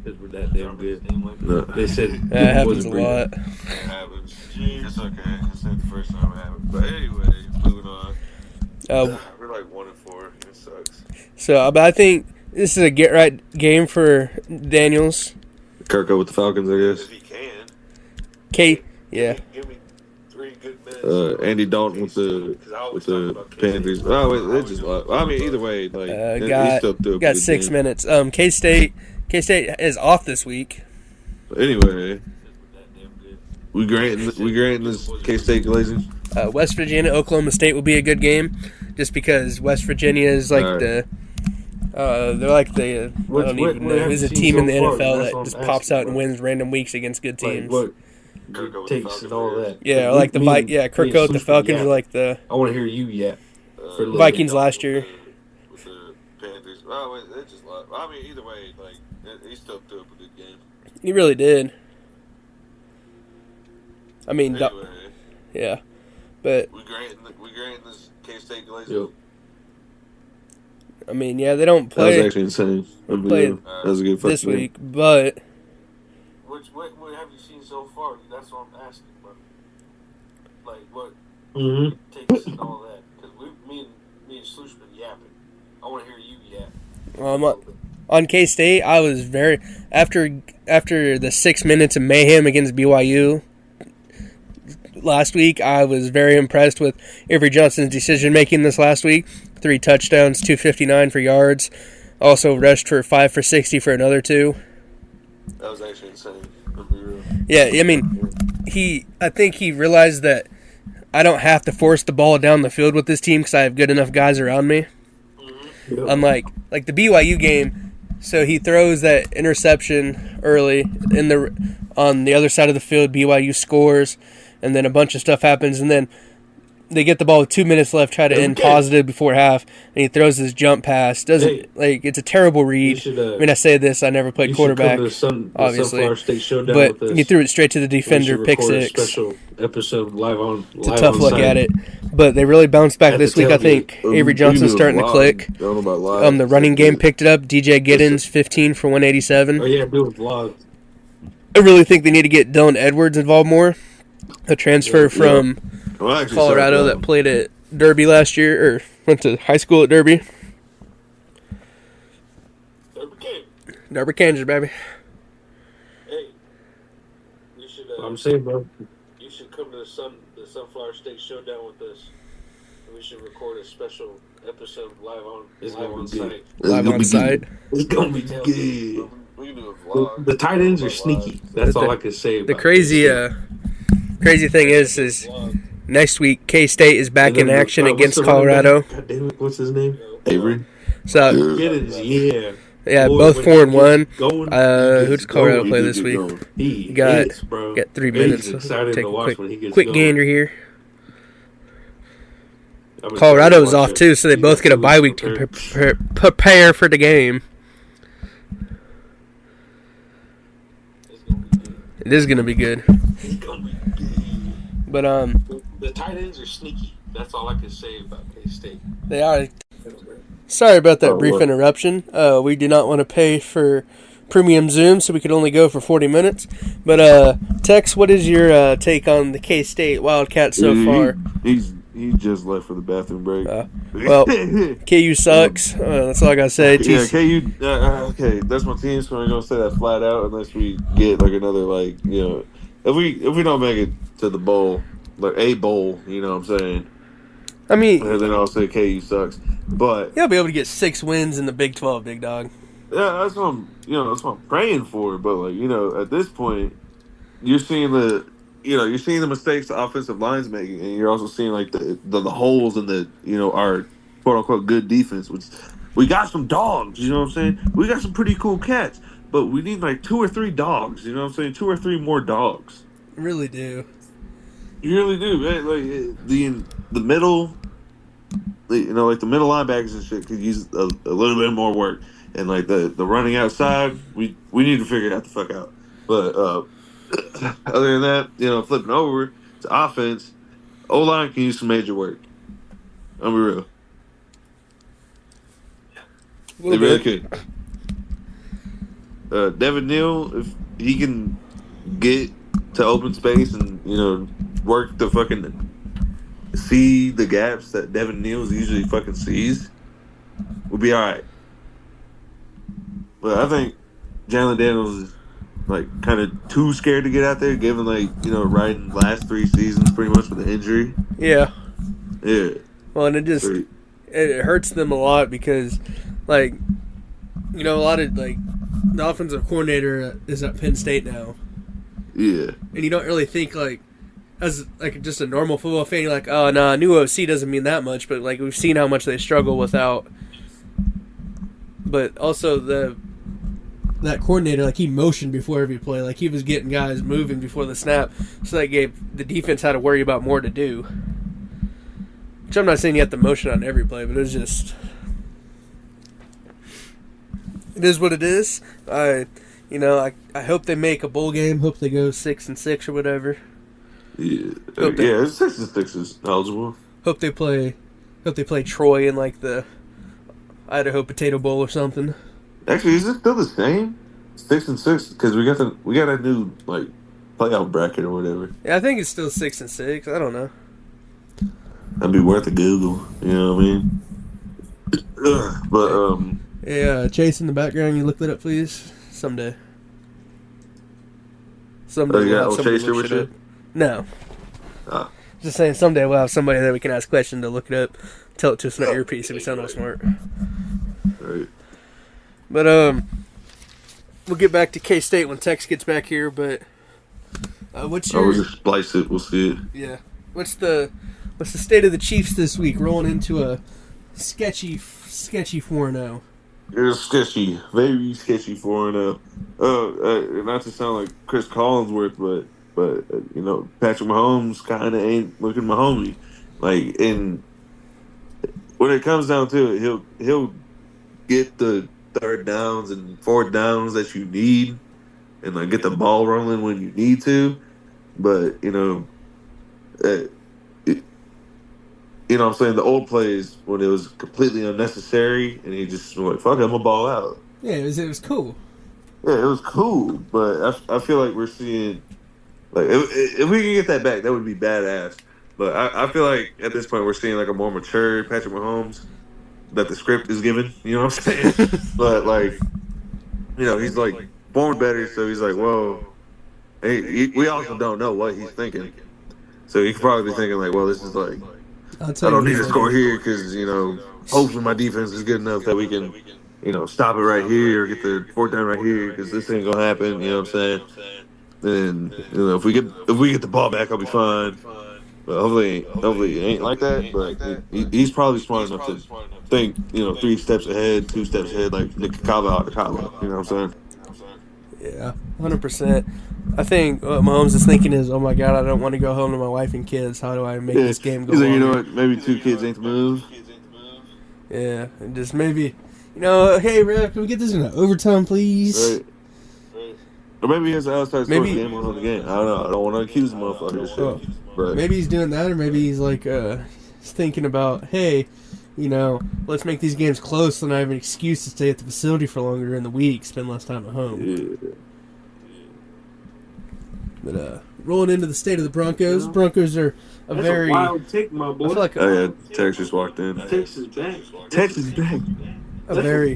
Because we're that damn good. Name like No. They said That happens wasn't a breathing. lot. It happens. It's okay. It's not the first time it happened. But anyway, moving on. We're like 1-4. It sucks. So, but I think this is a get-right game for Daniels. Kirko with the Falcons, I guess. If he can. Yeah. Give me 3 good minutes. Andy Dalton with the Panthers. Oh, wait, they just lost. I mean, either way, like he still threw a Got good 6 game. minutes. K-State is off this week. Anyway, we granting this K-State Glazing. West Virginia, Oklahoma State will be a good game, just because West Virginia is like All right. they're like the What- I don't what- even what know have who's you a seen team in the so far? NFL That's that what just I'm pops asking, out and bro. wins random weeks against good Like teams. what Kirko with the takes Falcons and all are- that. Yeah, But like the me and- Kirko me with and the Sloosh Falcons yap. are like the I want to hear you yet. For a little Vikings bit. last year. With the Panthers. Oh, wait, they just lost. I mean, either way, like he still threw up a good game. He really did. I mean, Anyway, yeah, but we granting this K-State Glazing. Yo, I mean, yeah, they don't That was play actually insane. Played That was a good fucking this game. week, but What have you seen so far? That's what I'm asking, bro. Like, what mm-hmm. takes and all that? Because me and Sloosh been yapping. I want to hear you yap. on K-State, I was very after the 6 minutes of mayhem against BYU last week. I was very impressed with Avery Johnson's decision making this last week. 3 touchdowns, 259 for yards. Also rushed for 5 for 60 for another 2. That was actually insane. I'll be real. Yeah, I mean, I think he realized that I don't have to force the ball down the field with this team because I have good enough guys around me. Yep. Unlike the BYU game, so he throws that interception early on the other side of the field. BYU scores, and then a bunch of stuff happens, and then They get the ball with 2 minutes left, try to end positive before half, and he throws his jump pass. It's a terrible read. I say this, I never played quarterback, obviously, Sunflower State Showdown but with us. he threw it straight to the defender, pick six. Special episode live on. It's a tough look at it, but they really bounced back this week. I think Avery Johnson's starting to click. The running game picked it up. DJ Giddens, 15 for 187. Oh yeah, do a vlog. I really think they need to get Dylan Edwards involved more. A transfer from Colorado that played at Derby last year, or went to high school at Derby. Derby, Kansas, baby. Hey, you should. I'm saying, bro. You should come to the Sunflower State Showdown with us. We should record a special episode live on site. Live on site. It's gonna be good. We can do a vlog. The tight ends are sneaky. That's all I can say about the crazy thing is next week K-State is back in action against Colorado. God damn it, what's his name? Avery. So yeah, both 4-1. Who does Colorado play this week? He got 3 minutes. Excited Take to a watch when he gets quick going. gander here. Colorado's off too, so they both get a bye week to prepare for the game. It is gonna be good. But the tight ends are sneaky. That's all I can say about K-State. They are. Sorry about that brief interruption. We do not want to pay for premium Zoom, so we could only go for 40 minutes. But Tex, what is your take on the K-State Wildcats so far? He just left for the bathroom break. Well, KU sucks. That's all I gotta say. Yeah, KU. Okay, that's my team. So we're gonna say that flat out, unless we get like another if we don't make it to the bowl, like a bowl, you know what I'm saying. I mean, and then I'll say KU sucks, but you'll be able to get 6 wins in the Big 12, big dog. Yeah, that's what I'm praying for. But at this point, you're seeing the mistakes the offensive line's making, and you're also seeing the holes in the our quote unquote good defense. Which we got some dogs, you know what I'm saying? We got some pretty cool cats, but we need 2 or 3 dogs, you know what I'm saying? 2 or 3 more dogs. Really do. You really do, man. The middle, the middle linebackers and shit could use a little bit more work, and the running outside, we need to figure that the fuck out. But other than that, flipping over to offense, O-line can use some major work. I'll be real. They really could. Devin Neal, if he can get to open space and work to fucking see the gaps that Devin Neal's usually fucking sees, we'll be all right. But I think Jalen Daniels is kind of too scared to get out there, given riding last 3 seasons pretty much with an injury. Yeah. Yeah. Well, and it hurts them a lot because a lot of the offensive coordinator is at Penn State now. Yeah. And you don't really think as just a normal football fan, you're like, oh no, new OC doesn't mean that much, but we've seen how much they struggle without. But also that coordinator, he motioned before every play, he was getting guys moving before the snap, so that gave the defense had to worry about more to do. Which I'm not saying you have to motion on every play, but it is what it is. I hope they make a bowl game. Hope they go 6-6 or whatever. Yeah, 6-6 is eligible. Hope they play Troy in the Idaho Potato Bowl or something. Actually, is it still the same? 6-6 because we got a new playoff bracket or whatever. Yeah, I think it's still 6-6. I don't know. That'd be worth a Google. You know what I mean? But yeah, Chase in the background. You look that up, please. Someday. Someday we'll have somebody Chase here look with it you? up. No. Just saying, someday we'll have somebody that we can ask questions to look it up, tell it to us in our earpiece if we sound all smart. Right. But we'll get back to K-State when Tex gets back here. But what's your? We'll just splice it. We'll see it. Yeah. What's the state of the Chiefs this week? Rolling into a sketchy 4-0. It's sketchy, very sketchy 4-0. Not to sound like Chris Collinsworth, but Patrick Mahomes kind of ain't looking Mahomey. Like, and when it comes down to it, he'll get the third downs and fourth downs that you need, and like get the ball rolling when you need to. But uh, it, what I'm saying, the old plays when it was completely unnecessary, and he just was like, "Fuck it, I'm gonna ball out." Yeah, it was cool. Yeah, it was cool, but I feel like we're seeing like if we can get that back, that would be badass. But I feel like at this point we're seeing like a more mature Patrick Mahomes that the script is given. You know what I'm saying? But like he's like born better, so he's like, whoa. We also don't know what he's thinking, so he could probably be thinking like, well, this is like I'll I tell you don't what need he's to score thinking. here because hopefully my defense is good enough that we can stop it right here or get the fourth down right here because this ain't gonna happen. You know what I'm saying? And if we get the ball back, I'll be fine. But hopefully it ain't like that. But he's probably smart enough to think 3 steps ahead, 2 steps ahead, like Nick Cava out of Cabo. You know what I'm saying? Yeah, 100%. I think what Mahomes is thinking is, oh my God, I don't want to go home to my wife and kids. How do I make this game go He's like, you know longer? what? Maybe 2 kids ain't the move. Yeah, and just maybe, hey, Rick, can we get this in overtime, please? Right. Or maybe he has an outside source Maybe- game on the game. I don't know. I don't want to accuse the motherfucker of Oh, shit. But maybe he's doing that, or maybe he's like thinking about, hey, let's make these games close, and I have an excuse to stay at the facility for longer during the week, spend less time at home. yeah. But rolling into the state of the Broncos. Broncos are a That's very. a wild take, my I boy. feel like Oh yeah, Texas walked in. Texas back. Texas back. a very,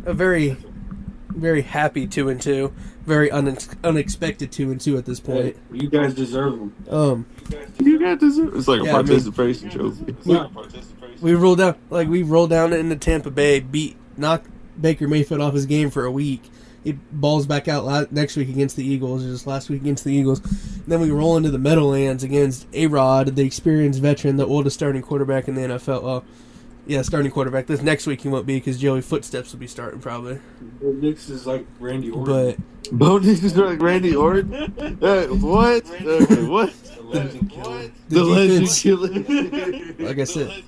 very happy 2-2, very unexpected 2-2 at this point. You guys deserve them. You got this. It's like Yeah, a participation trophy. We rolled down into Tampa Bay, knocked Baker Mayfield off his game for a week. He balls back out next week against the Eagles, or just last week against the Eagles. And then we roll into the Meadowlands against A-Rod, the experienced veteran, the oldest starting quarterback in the NFL. Starting quarterback. This next week he won't be because Joey Footsteps will be starting probably. Bo Nix is like Randy Orton. But Bo Nix is like Randy Orton. What? What? the defense, killer. like I said,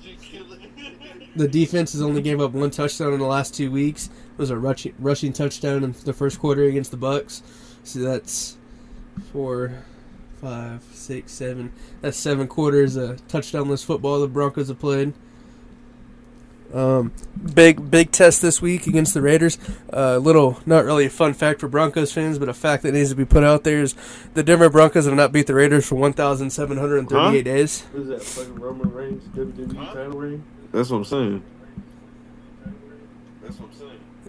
the defense has only gave up 1 touchdown in the last 2 weeks. It was a rushing touchdown in the first quarter against the Bucks. So that's 4, 5, 6, 7. That's 7 quarters of touchdownless football the Broncos have played. Big test this week against the Raiders. Little, not really a fun fact for Broncos fans, but a fact that needs to be put out there is the Denver Broncos have not beat the Raiders for 1,738 days. What is that? Fucking Roman Reigns WWE title ring? That's what I'm saying.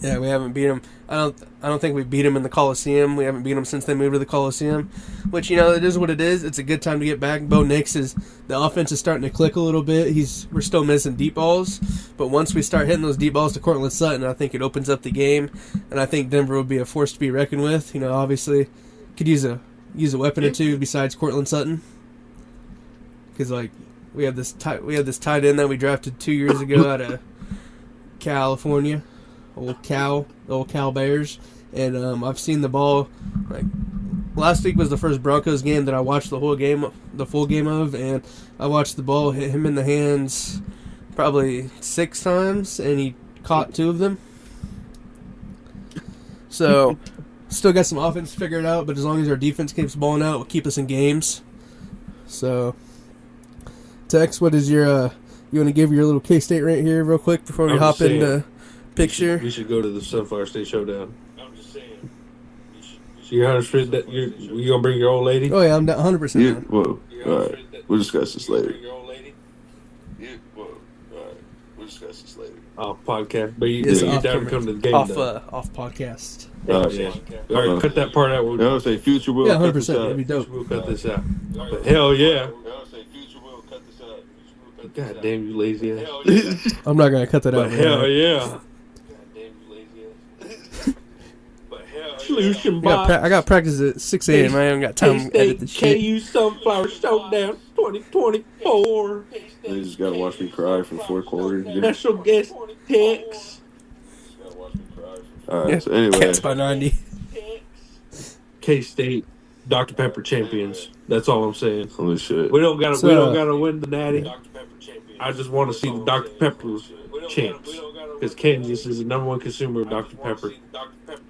Yeah, we haven't beat them. I don't think we beat them in the Coliseum. We haven't beat them since they moved to the Coliseum, which it is what it is. It's a good time to get back. Bo Nix the offense is starting to click a little bit. We're still missing deep balls, but once we start hitting those deep balls to Cortland Sutton, I think it opens up the game, and I think Denver will be a force to be reckoned with. Obviously, could use a weapon or two besides Cortland Sutton, because we have this tight end that we drafted 2 years ago out of California. The old Cal Bears, and I've seen the ball. Last week was the first Broncos game that I watched the full game of, and I watched the ball hit him in the hands probably 6 times, and he caught 2 of them. So, still got some offense figured out, but as long as our defense keeps balling out, it'll keep us in games. So, Tex, what is your? You want to give your little K-State rant here real quick before we hop into picture? We should go to the Sunflower State Showdown. I'm just saying. So you're 100% that you gonna bring your old lady? Oh yeah, I'm 100%. Yeah. Whoa. All right. We'll discuss this later. Yeah. Whoa. All right. We'll discuss this later. Off podcast, but you're It's down off to come to the game. off though. off podcast. Yeah. All right, cut that part out. I would say future will. Yeah, cut 100%. this out. That'd be dope. We'll cut this out. But hell yeah! I would say future will cut this out. God damn you, lazy ass! I'm not gonna cut that out. But hell yeah! Sloosh and Box. I got practice at 6 a.m. I haven't got time to edit the shit. KU Sunflower Showdown 2024. They just gotta watch me cry for 4 quarters. Special guest Tex. All right. So anyway, Cats by 90. K-State. Dr. Pepper champions. That's all I'm saying. Holy shit. We don't gotta. So- we don't gotta win the Natty. Dr. Pepper champions. I just want to see the Dr. Pepper champs because Kansas is the number one consumer of Dr. Pepper. Dr. Pepper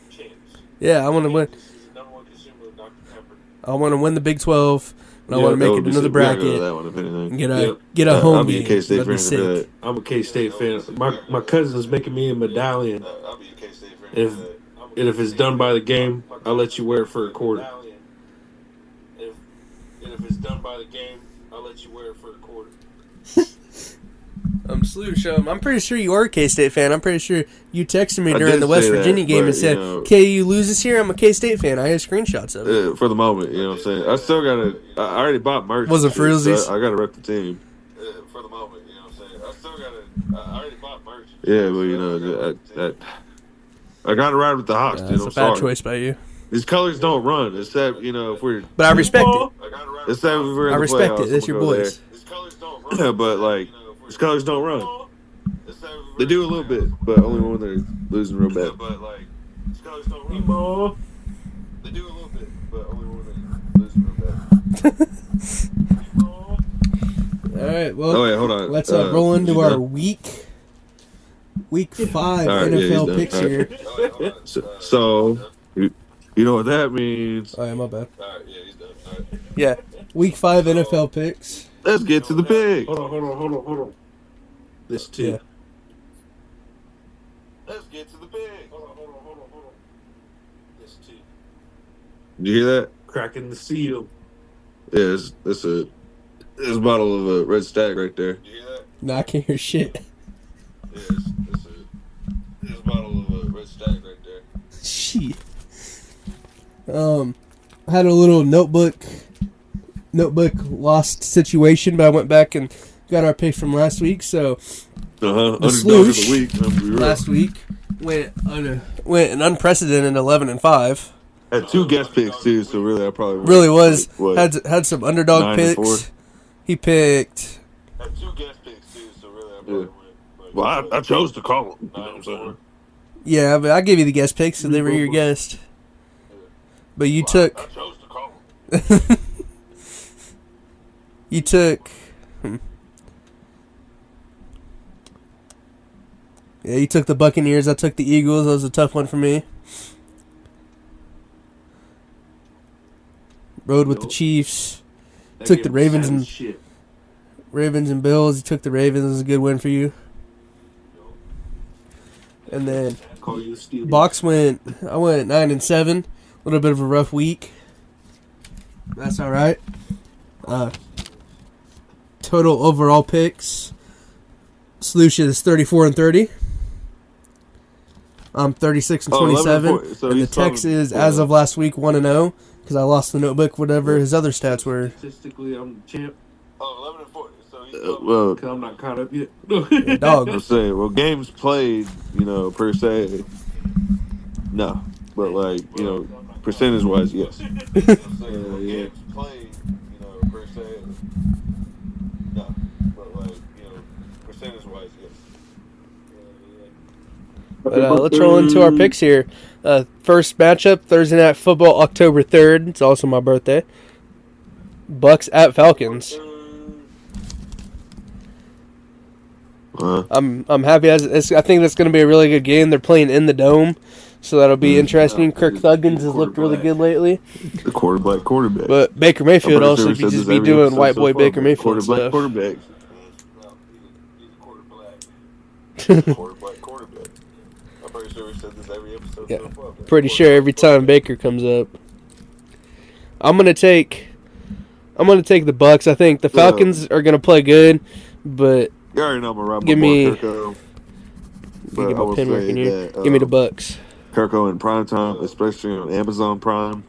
champs. Yeah, I want to win. This is the number one consumer of Dr. Pepper. I want to win the Big 12, and I Yeah, want to That make would it be another sick. We gotta go to bracket. that one, if anything. And get a Yep. get a home I'll be a game. K-State That'd be fan for that. sick. I'm a K-State fan. My cousin's making me a medallion, I'll be a K-State fan If- for that. and if it's done by the game, I'll let you wear it for a quarter. And if it's done by the game, I'll let you wear it for a quarter. Sloosh, I'm pretty sure you are a K-State fan. I'm pretty sure you texted me I during did the West say that, Virginia game but, and said, you know- KU loses here, I'm a K-State fan. I have screenshots of it. For the moment, you know what I'm saying? I still gotta. I already bought merch. Wasn't and shit, Frielsies? so I gotta rep the team. For the moment, you know what I'm saying? I still gotta. I already bought merch. Yeah, but you know, I gotta ride with the Hawks. Yeah, dude. that's I'm a bad sorry. choice by you. These colors don't run, except you know if we're. But I respect it. Except if we're in I the respect playoffs, it. That's your we'll go boys. These colors don't run. Yeah, but like these colors don't run. They do a little bit, but only when they're losing real bad. But like these colors don't run. They do a little bit, but only when they're losing real bad. All right, well, Oh wait, hold on. let's roll into you our done? week 5 All right, yeah, he's NFL done. picks All right. here. So you know what that means. Oh, yeah, my bad. All right, yeah, he's done. All right. Yeah, week 5 NFL picks. Let's get to the pick. Hold on. This too. Yeah. Let's get to the pick. Hold on. This too. Did you hear that? Cracking the seal. Yeah, it's a bottle of a red stag right there. Did you hear that? No, I can't hear shit. Yeah, it's a bottle of a red stag right there. Shit. I had a little notebook lost situation, but I went back and got our picks from last week. So Underdog of Sloosh the week. I'm gonna be real. last week went an unprecedented 11-5. Had 2 guest picks too, so really I probably went, Really was what, had some underdog 9-4? picks. He picked. Had 2 guest picks too, so really I probably went. Well, I chose to call them. You know what I'm saying? Yeah, but I gave you the guest picks, so they were your guest. But you I took. chose to call them. You took. Yeah, you took the Buccaneers. I took the Eagles. That was a tough one for me. Rode with the Chiefs. Took the Ravens and Bills. You took the Ravens. It was a good win for you. And then Box went. I went 9-7. A little bit of a rough week. That's all right. Total overall picks. Sloosh is 34-30. I'm 36-27. So And the he's Tex from- is, as of last week, 1-0. Because I lost the notebook, whatever his other stats were. Statistically, I'm the champ. Oh, 11-4. So he's well, Because I'm not caught up yet. Dog. I'm saying, well, games played, you know, per se, no. But, like, you know, percentage-wise, yes. I'm saying, well, games played, you know, per se, no. But, like, you know, percentage-wise, yes. But let's roll into our picks here. First matchup, Thursday Night Football, October 3rd. It's also my birthday. Bucks at Falcons. I'm happy. I think that's going to be a really good game. They're playing in the Dome, so that'll be interesting. Kirk Thuggins has looked really good lately. The quarterback. But BakerMayfield also said just this be every doing episode white so boy far, Baker but Mayfield stuff. Quarterback. Quarterback. I'm pretty sure we said this every episode Yeah. so far. Pretty sure every time Baker comes up. I'm gonna take the Bucks. I think the Falcons are gonna play good, but You already know I'm gonna rob Give my me- boy Kirko. But get I my will pen say working here. that, Give me the Bucks. Kirko in prime time, especially on Amazon Prime,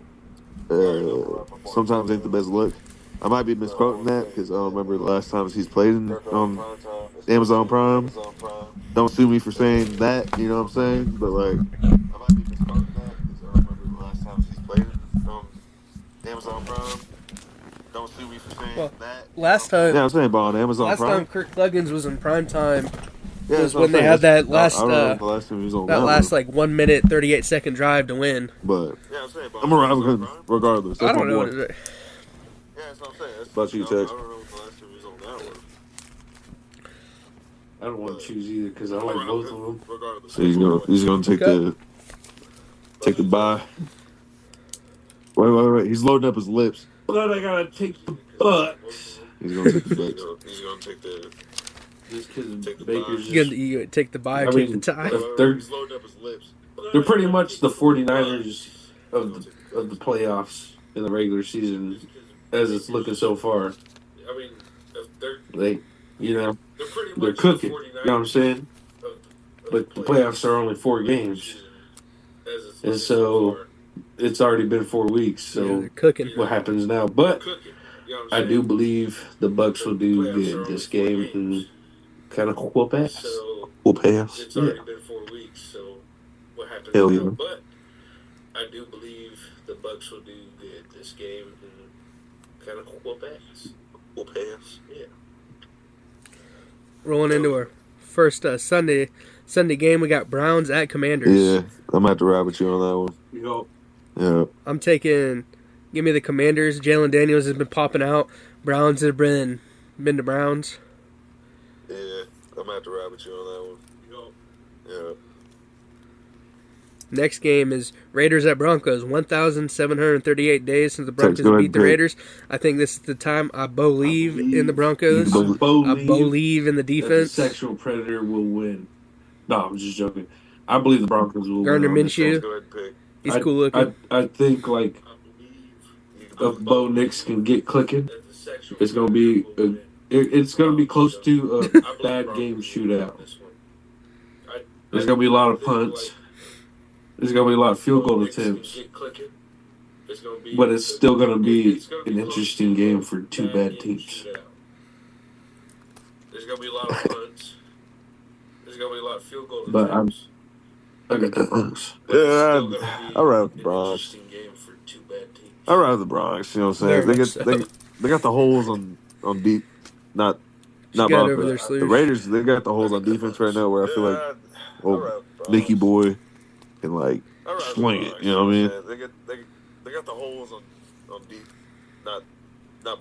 sometimes ain't the best look. I might be misquoting that because I don't remember the last times he's played on Amazon Prime. Don't sue me for saying that, you know what I'm saying? But like, I might be misquoting that because I don't remember the last times he's played on Amazon Prime. Don't sue me for saying that. Last time, Yeah, I'm saying, but on Amazon last Prime. time Kirk Thuggins was in prime time, Yeah, was that's what when I'm they saying. had that I last don't remember the last time he was on that that last one. like 1 minute 38-second drive to win. But Yeah, I'm saying, but I'm around with him regardless. I That's my don't know. boy. Yeah, that's what I'm saying. About you, I Tex. don't know when the last time he was on that one. I don't want to choose either because I like both of them. Regardless. So he's gonna take Okay. the bye. Wait. He's loading up his lips. But I gotta take the Bucks. He's gonna take the Bucks. He's gonna take the Just because Take the Baker's You just. gonna, you take the bye or I take the mean, tie? he's loading up his lips. They're pretty much the 49ers of the playoffs in the regular season as it's looking so far. I mean, they're They, they're pretty they're much cooking. the You know what I'm saying? But the playoffs are only 4 games. And so it's already been 4 weeks. Yeah, So they're cooking. what happens now? But I do believe the Bucks will do good this game and kind of whoop ass. Whoop ass. It's already been 4 weeks, so what happens Hell now? yeah. But I do believe the Bucks will do good this game and kind of whoop ass. Whoop ass, yeah. Rolling into our first Sunday game, we got Browns at Commanders. Yeah, I'm gonna have to ride with you on that one. You know, Yeah. I'm taking. Give me the Commanders. Jalen Daniels has been popping out. Browns have been to Browns. Yeah, I'm gonna have to ride with you on that one. Yeah. Next game is Raiders at Broncos. 1,738 days since the Broncos go ahead beat and the pick. Raiders. I think this is the time. I believe in the Broncos. I believe in the that the defense. sexual predator will win. No, I'm just joking. I believe the Broncos will Gardner win. on this Minshew. Go ahead and pick. He's one. cool looking. I think like if Bo Nix can get clicking, it's gonna be it's gonna be close to a bad game shootout. There's gonna be a lot of punts. There's gonna be a lot of field goal attempts, but it's still gonna be an interesting game for 2 bad teams. There's gonna be a lot of punts. There's gonna be a lot of field goal But attempts. I got the Bucks. Yeah, I'll ride with the Bronx. Game for 2 bad teams. I'll ride with the Bronx. You know what I'm Very saying? much so. They got the holes on deep, not got Broncos. over their The Sloosh. Raiders, they got the holes on defense right now where I feel like Nicky Boy can like swing it. You know what I mean? They got the holes on deep, not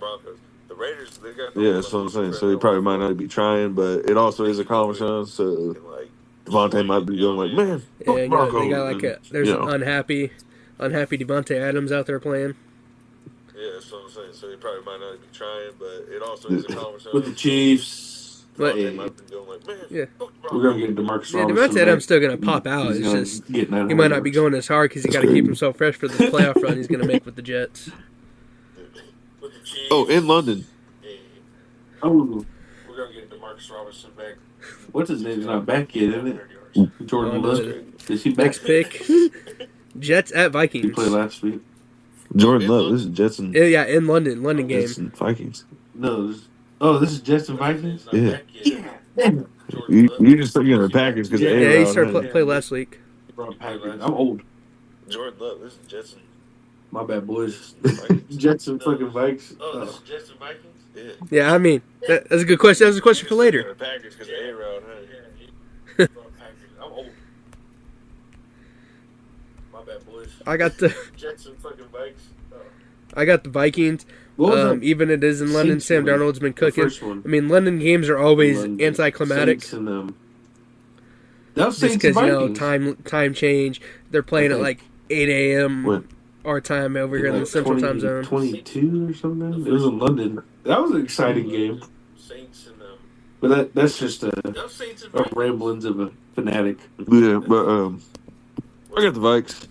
Broncos. The Raiders, they got the Yeah, holes that's what on I'm saying. defense So he right probably now. might not be trying, but it also is a conference round. So Devontae might be going like, man, Yeah, they got Broncos. like a. There's an unhappy Devontae Adams out there playing. Yeah, that's what I'm saying. So he probably might not be trying, but it also is a conference round. With the Chiefs, But They might be going like, man, yeah, we're gonna get DeMarcus yeah, Robinson. Devontae Adams back. still gonna pop out. He's It's gonna just get 900 he might not be yards. going as hard because he got to That's keep crazy. himself fresh for the playoff run he's gonna make with the Jets. with the Chiefs. Oh, in London. Oh, We're gonna get DeMarcus Robinson back. what's his name's not back yet, isn't it? Jordan Oh, Love. no. Is he back? Next pick, Jets at He Vikings. played last week. Jordan Love. This is Jets and Yeah, in London game. Jets and Vikings. No. This is Jets and Vikings. Yeah. You just thinking of the Packers because Yeah, Yeah, he A-Rod, started huh? play last week. I'm old. Jordan Love. This is Jets and My bad, boys. Vikings. Jets and fucking Vikes. Oh, this is Jets and Vikings. Yeah. Yeah, I mean that's a good question. That's a question for later. The Packers because A-Rod, huh? I'm old. My bad, boys. I got the Jets and fucking Vikes. Vikings. What was that? Even it is in London, Saints Sam win? Darnold's been The cooking. first one. I mean, London games are always London anticlimactic. Saints and, that was Just Saints and because Vikings. time change. They're playing at like 8 a.m. When? our time over here in the Like Central Time Zone. 22 or something. It was in London. That was an exciting game. Saints and But that's just a Saints and ramblings of a fanatic. Yeah, but I got the Vikes.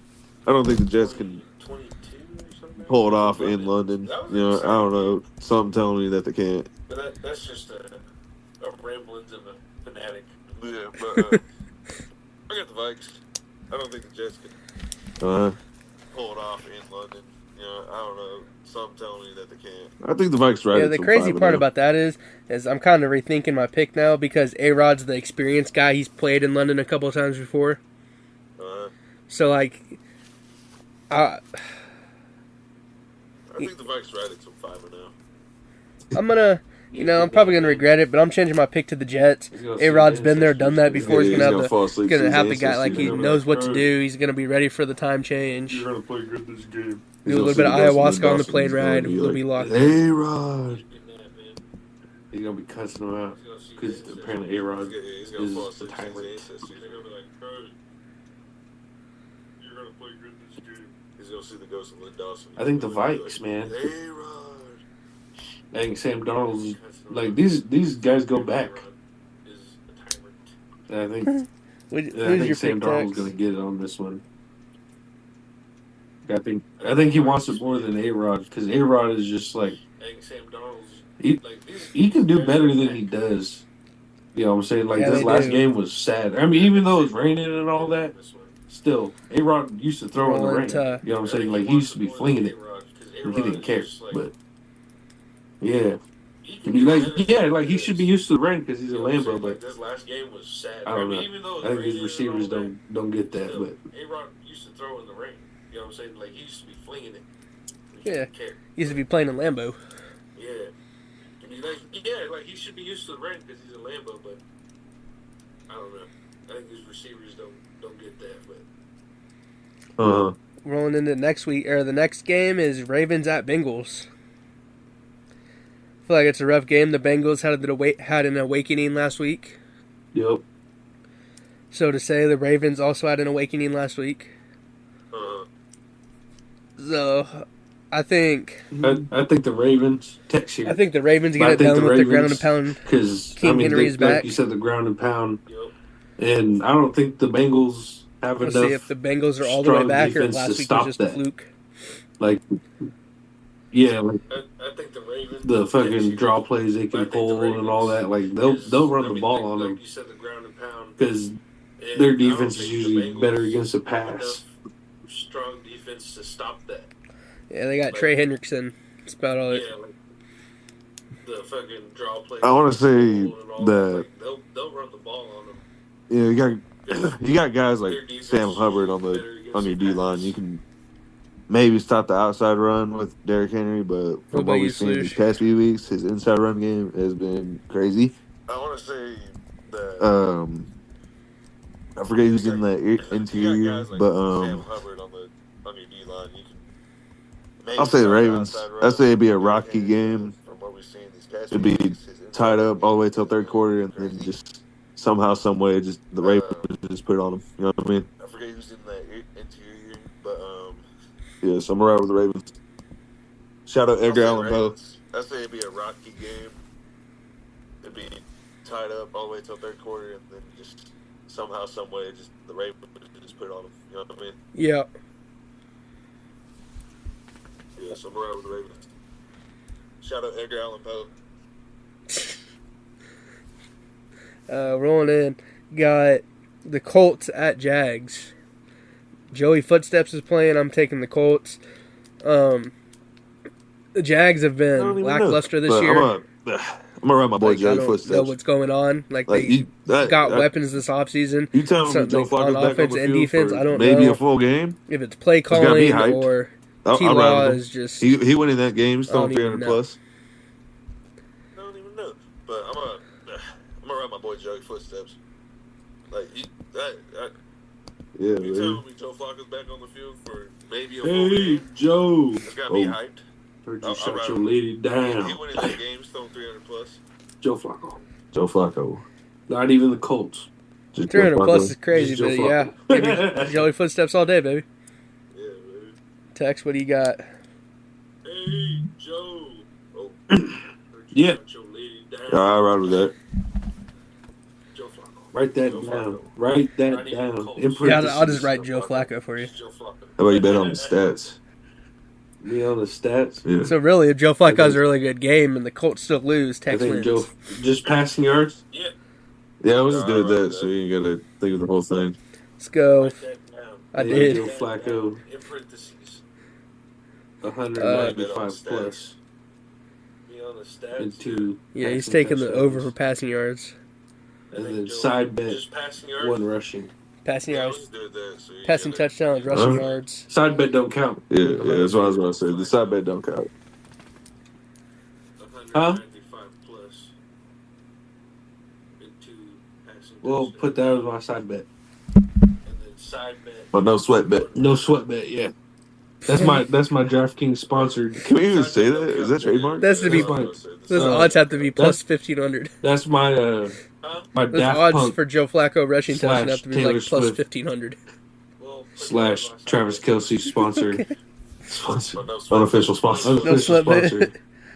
I don't think the Jets can 22 or something. pull it off in London. You know, I don't know. Something telling me that they can't. But that's just a ramblings of a fanatic. Yeah, but I got the Vikes. I don't think the Jets can pull it off in London. You know, I don't know. Something telling me that they can't. I think the Vikes right. Yeah, the crazy part about that is I'm kind of rethinking my pick now because A-Rod's the experienced guy. He's played in London a couple of times before. So, like, I think the Vikes right at some 5-0. I'm gonna You know, I'm probably gonna regret it, but I'm changing my pick to the Jets. A-Rod's been there, done that before. He's gonna have the guy like he knows what to do. He's gonna be ready for the time change. You're gonna play good this game. Do a little bit of ayahuasca on the plane ride. We'll be locked in. A-Rod. He's gonna be cussing him out because apparently A-Rod is the tyrant. I think the Vikes, man. I think Sam Darnold's like these guys go back. And I think Sam Darnold's gonna get it on this one. I think he wants it more than A-Rod because A-Rod is just like he can do better than he does. You know what I'm saying? Like this last game was sad. I mean, even though it was raining and all that, still A-Rod used to throw in the rain. You know what I'm saying? Like he used to be flinging it, and he didn't care. But yeah. Like he should be used to the rain because he's a Lambo, but this last game was sad. I don't know. I think his receivers don't get that. But A-Rod used to throw in the rain. You know what I'm saying? Like he used to be flinging it. Yeah, used to be playing in Lambo. Yeah, like he should be used to the rain because he's a Lambo. But I don't know. I think his receivers don't get that. But Rolling into next week or the next game is Ravens at Bengals. I feel like it's a rough game. The Bengals had an awakening last week. Yep. So to say, the Ravens also had an awakening last week. So I think the Ravens text here. I think the Ravens get it done with the ground and pound because Henry is back. Like you said, the ground and pound, and I don't think the Bengals have enough. See if the Bengals are all the way back or last week was just a fluke. Like, yeah, like I think the Ravens, the fucking draw plays they can pull and all that. Like they'll run the ball on them because their defense is usually better against the pass. Strong defense to stop that. Yeah, they got Trey Hendrickson. That's about all. Yeah, like the fucking draw play. I want to say that they'll run the ball on them. Yeah, you got guys like Sam Hubbard on your D line. You can maybe stop the outside run with Derrick Henry, but from what we've seen these past few weeks, his inside run game has been crazy. I want to say that I forget who's in the interior, but Sam Hubbard on your D line. I'll say the Ravens. I'd say it'd be a rocky game. It'd be tied up all the way till third quarter, and then just somehow, some way, just the Ravens just put it on them. You know what I mean? I forget who's in the interior, but yeah, so I'm right with the Ravens. Shout out Edgar Allan Poe. I'd say it'd be a rocky game. It'd be tied up all the way till third quarter, and then just somehow, some way, just the Ravens just put it on them. You know what I mean? Yeah. Yeah, so I'm right with the Ravens. Shout out Edgar Allan Poe. Rolling in, got the Colts at Jags. Joey Footsteps is playing. I'm taking the Colts. The Jags have been lackluster this year. I'm gonna run my boy Joey Footsteps. I don't know what's going on. Like they got weapons this offseason. You tell me Joe Flacco's on offense and defense. I don't maybe know a full game. If it's play calling or T-Law is just. He went in that game. He's throwing 300 plus. I don't even know, but I'm gonna run my boy Joey Footsteps. Like you tell me Joe Flacco's back on the field for maybe a full game. Joe, it's gotta be hyped. Heard you shut your lady down. He went in that game, throwing 300 plus. Joe Flacco. Joe Flacco. Not even the Colts. Just 300 plus is crazy, but yeah. Give me Joey Footsteps all day, baby. Yeah, baby. Tex, what do you got? Hey, Joe. Oh, yeah. I ride with that. Joe Flacco. Write that down. Write that down. Yeah, I'll just write Joe Flacco for you. How about you bet on the stats? Me on the stats? Yeah. So really, if Joe Flacco has a really good game and the Colts still lose, Tex wins. Joe, just passing yards? Yeah. Yeah, I was just doing that, so you ain't got to think of the whole thing. Let's go. I did. Joe Flacco. In parentheses. 195 plus. Me on the stats. And 2. Yeah, he's taking the over for passing yards. And then side bet, 1 rushing. Passing yards. Passing touchdowns, rushing yards. Side bet don't count. Yeah, that's what I was going to say. The side bet don't count. Huh? Well, put that as my side bet. And then side bet. But no sweat bet. No sweat bet. Yeah. That's my DraftKings sponsored. Can we even say that? Is that trademark? That's to be. Those odds have to be plus 1,500. That's my Those Daft odds Punk for Joe Flacco rushing touchdown have to be Taylor like plus Swift. 1,500. / Travis Kelce sponsor. Unofficial sponsor. No sweat bet.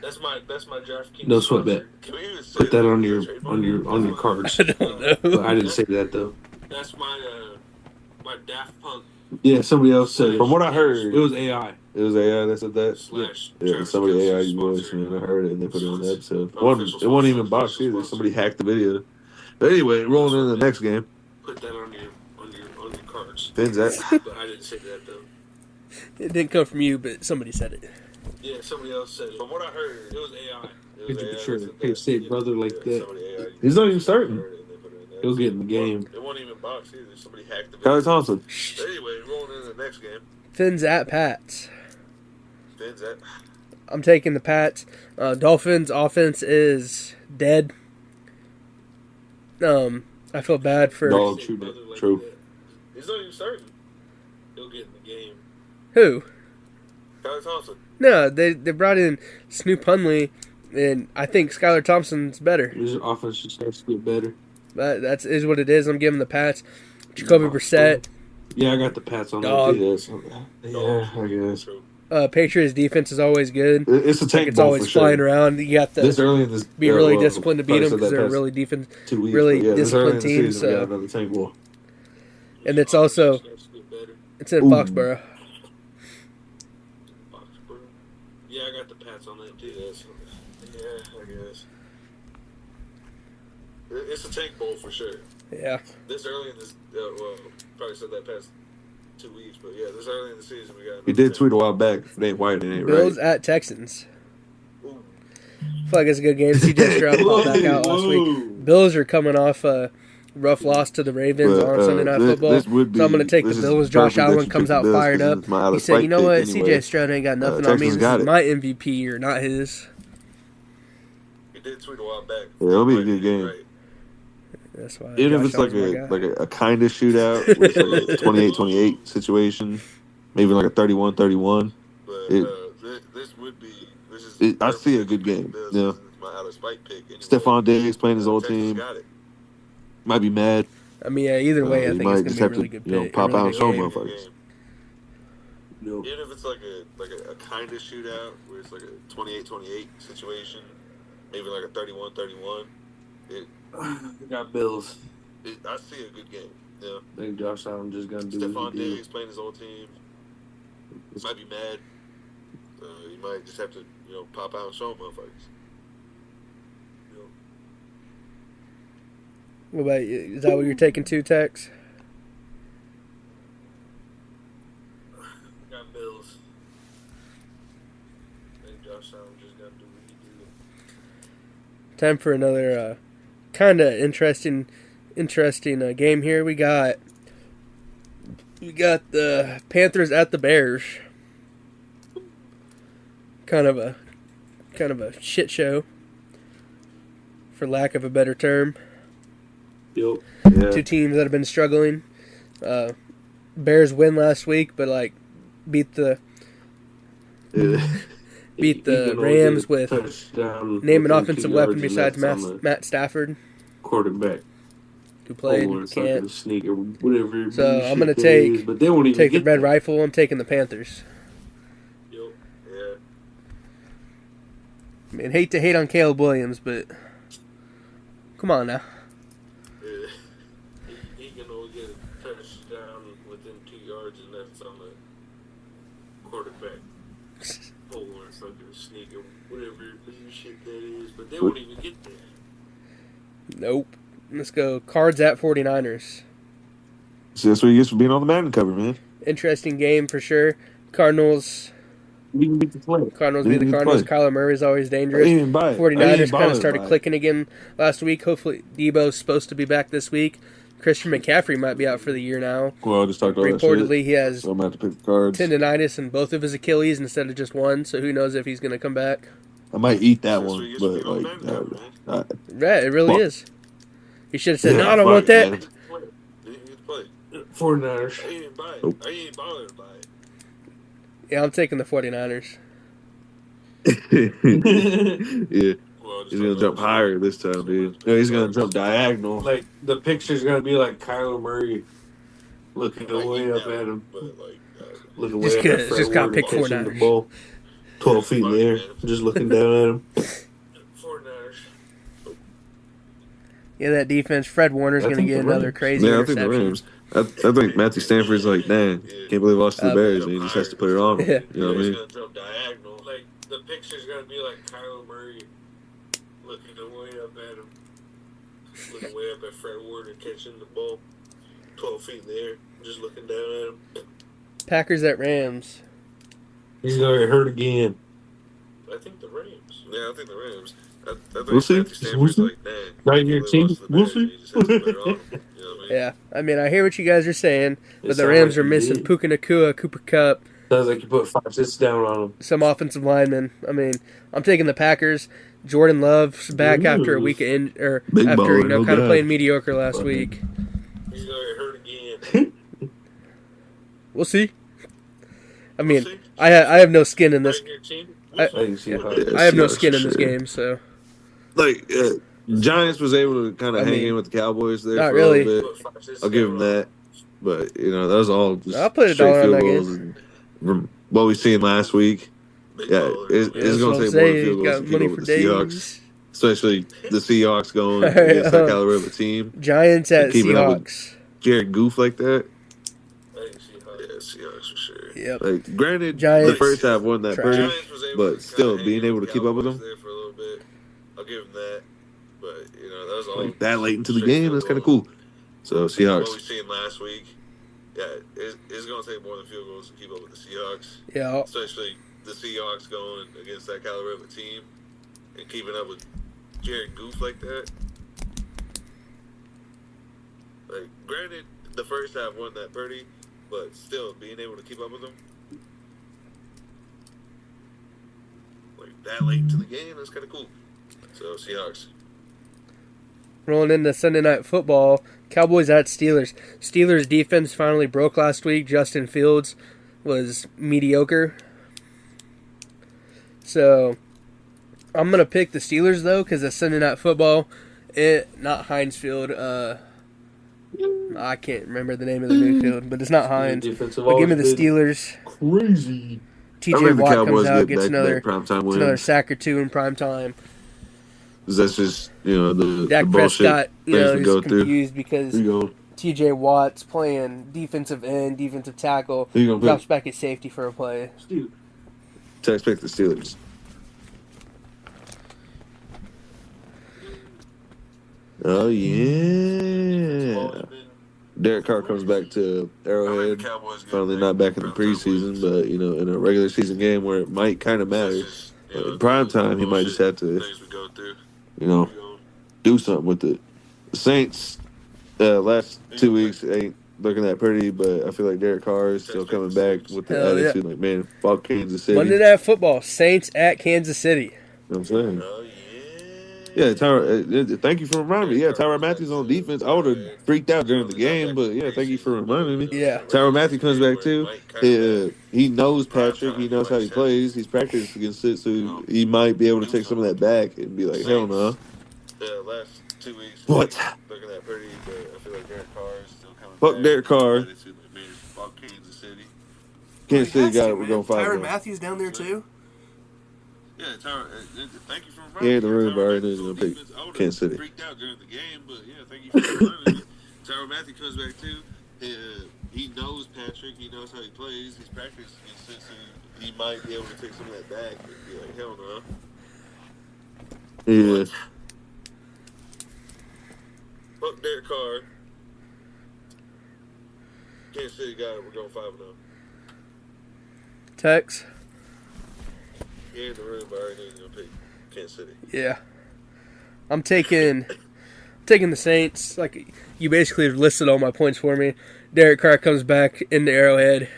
That's my DraftKings. No sweat bet. Can we even say Put that on your cards. I don't know. But I didn't say that though. That's my Daft Punk. Yeah, somebody else said it. From what I heard, It was AI. it was AI that said that. / Yeah, somebody AI voice, man. I heard it and they put it on the episode. It wasn't even box either. Somebody hacked the video. But anyway, rolling into the next game. Put that on your cards. Fins at. But I didn't say that though. It didn't come from you, but somebody said it. Yeah, somebody else said it. From what I heard, it was AI. Picture for sure. Can't say brother like that. He's not even starting. He'll get in the game. It wasn't even box either. Somebody hacked the Kyler video. Thompson. But anyway, rolling into the next game. Fins at Pats. Fins at. I'm taking the Pats. Dolphins offense is dead. I feel bad for Dog, true. He's not even starting. He'll get in the game. who? Kyler Thompson. No, they brought in Snoop Hunley, and I think Skylar Thompson's better. His offense just starts to get better. That is what it is. I'm giving the Pats. Jacoby Brissett. Yeah, I got the Pats on Dog. that. Yeah, I guess. Patriots defense is always good. It's a tank It's ball always for sure. flying around. You have This to early in this, be really disciplined to beat them because they're a really 2 weeks. really but yeah, this early in disciplined the team. season, we got So, another tank ball. and it's also it's in Ooh. Foxborough. Yeah, I got the Pats on that too. Yeah, I guess. It's a tank bowl for sure. Yeah. This early in this, well, probably said that past 2 weeks, but yeah, this early in the season we got. He did tweet a while back. If it ain't white, it ain't Bills right. at Texans. Ooh. I feel like it's a good game. CJ Stroud popped back out last week. Bills are coming off a rough loss to the Ravens But, on Sunday Night Football. this would be- So I'm going to take the this is Bills. Josh perfect that Allen you comes picked out the Bills fired 'cause up. it's my out He of said, spite you know pick what? anyway. CJ Stroud ain't got nothing on me. Texans This got is it. my MVP or not his. He did tweet a while back. Yeah, it'll be a good game. Right. That's why. Even if Josh it's Allen's my guy. a kind of shootout, where it's like a 28-28 situation, maybe like a 31-31. But It- this would be. This is. I see a good game. Bills. Yeah. This is my out of spite pick. Anyway. Stephon Diggs playing his old Texans team. got it. Might be mad. I mean, yeah, either way, I You think might it's just going to have be a really to, good pick. pop a really out and good show game. motherfuckers. No. Even if it's like a kind of shootout where it's like a 28-28 situation, maybe like a 31-31. I got Bills. I see a good game. Yeah. I think Josh Allen just gonna do Stephon what he did. Diggs playing his old team. Might be mad. You might just have to, pop out and show motherfuckers. What about you? Is that what you're taking too, Tex? Got Bills. I think Josh Allen just got to do what he did. Time for another kind of interesting game here. We got the Panthers at the Bears. Kind of a shit show, for lack of a better term. Yep. Yeah. Two teams that have been struggling. Bears win last week, but beat the Rams with name an offensive weapon besides Matt Stafford, quarterback. who played. Or it's Can't. like a sneak or whatever. So I'm gonna shit that take is, but they won't even the get red that. rifle. I'm taking the Panthers. Yeah. I mean, hate to hate on Caleb Williams, but come on now. He can only get a touchdown within 2 yards, and that's on the quarterback. Or it's like a sneak or whatever shit that is, but they won't even get there. Nope. Let's go. Cards at 49ers. So that's what you get for being on the Madden cover, man. Interesting game for sure. Cardinals. We can beat the play. Cardinals They be the need to Cardinals. play. Kyler Murray is always dangerous. I didn't buy it. I 49ers didn't kind of bother started to buy it. clicking again last week. Hopefully, Debo's supposed to be back this week. Christian McCaffrey might be out for the year now. Well, I just talked all that shit. Reportedly, he has So I'm going to have to pick the cards. tendonitis in both of his Achilles instead of just one, so who knows if he's going to come back. I might eat that That's what one, you but get for being on like, Madden cover, man. Right, it really Well- is. He should have said, Yeah, "No, I don't fuck, want that." man. Didn't get to play. 49ers. I didn't buy it. Nope. I didn't bother to buy it. Yeah, I'm taking the 49ers. Yeah, Well, just he's gonna jump higher this time, dude. No, he's gonna jump diagonal. Like, the picture's going to be like Kyler Murray looking Like, way eat up that at one, him. but like, Looking Just way up good. at Fred Just gotta Warner pick catching the 49ers. ball 12 feet in the air. Just looking down at him. 49ers. Yeah, that defense. Fred Warner's I going to think get the another Rams. crazy Yeah, I think the interception. Rams. I think Matthew Stanford's like, dang, can't believe I lost to the Bears, and he just has to put it on him. Yeah. You know what I He's mean? gonna jump diagonal. Like, the picture's gonna be like Kyler Murray looking way up at him. Looking way up at Fred Warner catching the ball 12 feet in the air. Just looking down at him. Packers at Rams. He's going to get hurt again. I think the Rams. Yeah, I think the Rams. I think We'll see. Matthew Stanford's like, dang. Not your can't believe I team. lost to the We'll Bears, see. and he just has to put it on him. You know what I mean? Yeah, I mean, I hear what you guys are saying, but It the sounds Rams like are you missing did. Puka Nakua, Cooper Cup, Sounds like you put 5 sits down on him. some offensive linemen. I mean, I'm taking the Packers. Jordan Love's back after a Ooh. week in, or Big after baller, no kind of doubt. playing mediocre last Fucking- week. He's gonna get hurt again. We'll see. I mean, We'll see. I have no skin in this. Right in your team? I- I can see how Yeah. I have no Seahawks skin for in this sure. game, so Like, Giants was able to kind I of hang mean, in with the Cowboys there not for really. a little bit. I'll give him that. But, you know, that was all just I'll put a straight dollar on field that goals. And from what we seen last week, yeah, it's that's going what to I'm take more than saying. field goals Got to keep money up for with the Seahawks. days. Especially the Seahawks going All right, against that caliber of a team. Giants at Keeping up with- Seahawks. Jared Goof like that. Yeah, Seahawks for sure. Yep. Like, granted, Giants, the first half wasn't that trash. pretty, Giants was able but to still kinda being hang able to with keep up with Cowboys them. there for a little bit. I'll give him that. But, you know, that was all Like, that late into the straight game, field that's kind of goals. cool. So, What we Seahawks. seen last week, yeah, it's going to take more than field goals to keep up with the Seahawks. Yeah. Especially the Seahawks going against that caliber of a team and keeping up with Jared Goof like that. Like, granted, the first half wasn't that pretty, but still being able to keep up with them. Like, that late into the game, that's kind of cool. So, Seahawks. Rolling into Sunday Night Football, Cowboys at Steelers. Steelers defense finally broke last week. Justin Fields was mediocre. So, I'm going to pick the Steelers, though, because it's Sunday Night Football. Not Heinz Field. I can't remember the name of the new field, but it's not Heinz. defensive But give me the always been Steelers. crazy. I TJ think the Watt Cowboys comes out, get gets back primetime another wins. sack or two in prime time. 'Cause that's just, you know, the Dak bullshit Prescott, things he's to go through. confused because Who you going? TJ Watt's playing defensive end, defensive tackle, Who you gonna drops pick? back at safety for a play. Steve. Tex pick the Steelers. Oh, yeah. Derek Carr comes back to Arrowhead. Finally not back in the preseason, but, you know, in a regular season game where it might kind of matter. But in prime time, he might just have to, you know, do something with it. The Saints, last 2 weeks ain't looking that pretty, but I feel like Derek Carr is still coming back with the Hell yeah. attitude like, man, fuck Kansas City. Monday Night Football, Saints at Kansas City. You know what I'm saying? Oh, yeah. Yeah, thank you for reminding me. Yeah, Tyrann Matthews on defense. I would have freaked out during the game, but yeah, thank you for reminding me. Yeah. Tyrann Matthews comes back too. He knows Patrick. He knows how he plays. He's practiced against it, so he might be able to take some of that back and be like, hell no. Yeah, last 2 weeks. What? Looking at pretty, but I feel like Derek Carr is still coming Fuck back. Derek Carr. Attitude like, man, fuck Kansas City. Kansas City got it. We're going 5-1. Matthews down there too? Yeah, Tyrann, thank you for reminding He me. ain't the room, but I already Tyrann knew he was Matthews gonna pick on defense, I would've Kansas City. freaked out during the game, but yeah, thank you for reminding me. Tyrann Matthews comes back too. He knows Patrick. He knows how he plays. He's practiced against it, so he might be able to take some of that back and be like, hell no. Yeah. Fuck Derek Carr. Kansas City got it. We're going 5-0. Tex? He ain't in the room, but I already knew he was going to pick Kansas City. Yeah. I'm taking the Saints. Like, you basically listed all my points for me. Derek Carr comes back into Arrowhead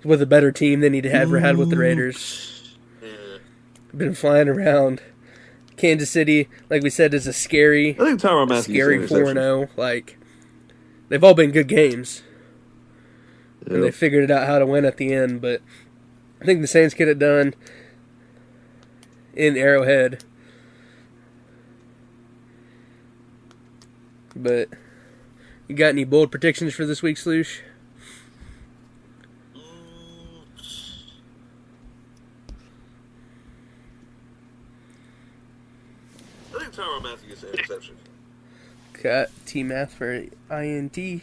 with a better team than he'd ever had with the Raiders. Yeah. Been flying around. Kansas City, like we said, is a scary, I think Tyrann Mathieu scary gets an 4-0. Like, they've all been good games, and they figured it out how to win at the end. But I think the Saints get it done in Arrowhead. But you got any bold predictions for this week, Sloosh? I think Tyrann Mathieu gets an interception. Got T-Math for INT. Yep.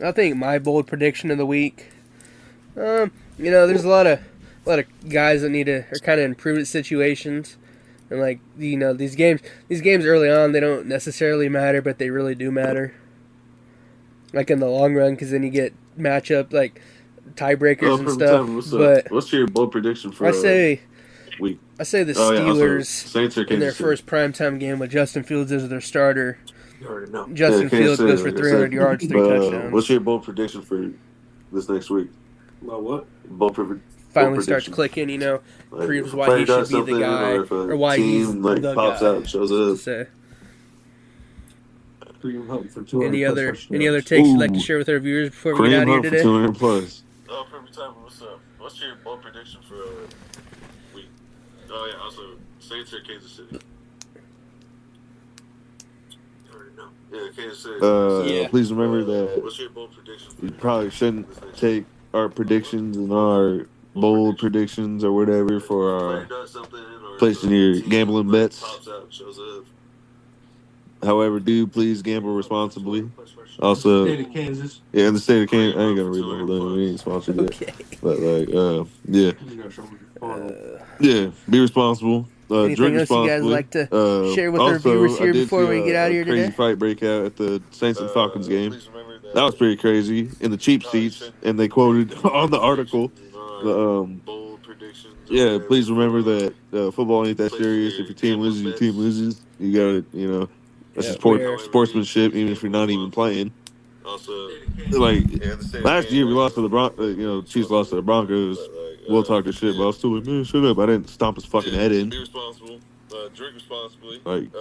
I think my bold prediction of the week. There's a lot of guys that are kind of improved at situations, and like these games early on they don't necessarily matter, but they really do matter. Like in the long run, because then you get matchup like tiebreakers and stuff. What's your bold prediction for? I say week? I say the Oh, yeah, Steelers Saints or in their Kansas City? first primetime game with Justin Fields as their starter. You already know. Justin Fields goes for 300 yards, 3 touchdowns. What's your bold prediction for this next week? About what? Finally starts clicking, proves why he should be the guy, or why he's the pops guy. out and shows up. So, Kareem Hunt for 200 any other touchdowns. takes you'd like to share with our viewers before we get out of here today? 200 plus. Oh, Perfect Time, what's up? What's your bold prediction for week? Oh, yeah, also, Saints or Kansas City? You already know. Yeah, Kansas City. Please remember that What's your bold prediction for we probably shouldn't take our predictions and our bold predictions or whatever for our placing your gambling bets. However, do please gamble responsibly. Also, State of Kansas. yeah, in the state of Kansas, I ain't gonna read the whole thing. We ain't sponsored yet. Okay. But yeah, You gotta show me your phone. yeah, be responsible. Anything Drink else you guys responsibly. like to share with our viewers here I did before see we get out of here crazy today? fight breakout at the Saints and Falcons game. That was pretty crazy in the cheap seats, and they quoted on the article. Yeah, please remember that football ain't that serious. If your team loses, your team loses. You gotta, that's sportsmanship, even if you're not even playing. Like last year, we lost to the Chiefs lost to the Broncos. We'll talk this shit, but I was still like, man, shut up. I didn't stomp his fucking head in. Be responsible. Drink responsibly. Like,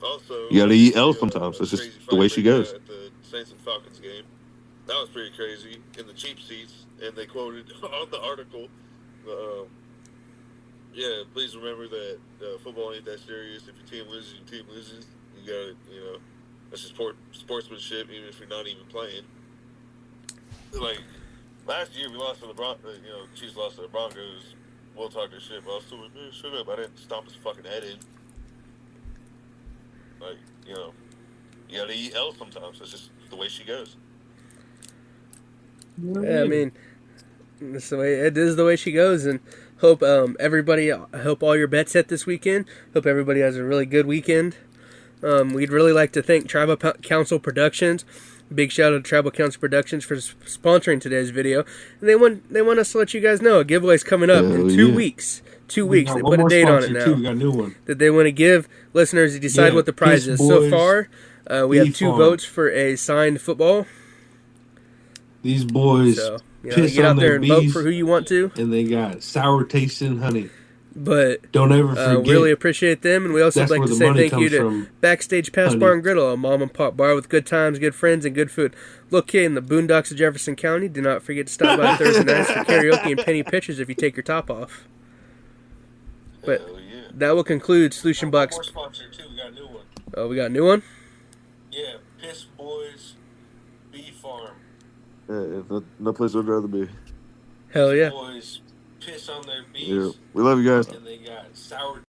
Also, you gotta eat L's sometimes. That's just the way she goes. At the Saints and Falcons game, that was pretty crazy in the cheap seats, and they quoted on the article. Yeah, please remember that football ain't that serious. If your team loses, your team loses. You gotta, that's just sportsmanship, even if you're not even playing. Like last year, we lost to the Broncos. Chiefs lost to the Broncos. We'll talk this shit, but I was still like, man, shut up. I didn't stomp his fucking head in. Like, you gotta eat L sometimes. That's just the way she goes. Yeah, I mean, it is the way she goes, and hope I hope all your bets hit this weekend. Hope everybody has a really good weekend. We'd really like to thank Tribal Council Productions. Big shout out to Tribal Council Productions for sponsoring today's video. And they want us to let you guys know a giveaway's coming up in 2 weeks. 2 weeks. They put a date on it now. We got a new one. That they want to give listeners to decide what the prize is. So far, we have 2 votes for a signed football. These boys piss get on out there their and vote bees, for who you want to. and they got sour tasting honey. But don't ever forget. Really appreciate them, and we also That's like where to the say money thank you comes to from, Backstage Pass honey. Bar and Griddle, a mom and pop bar with good times, good friends, and good food. Located in the boondocks of Jefferson County. Do not forget to stop by Thursday nights for karaoke and penny pitchers if you take your top off. But that will conclude Sloosh and Box. More sponsor too. We got a new one. Oh, we got a new one? Yeah, Piss Boys Bee Farm. Yeah, no place I'd rather be. Hell yeah. Boys piss on their bees. Yeah, we love you guys. And they got sour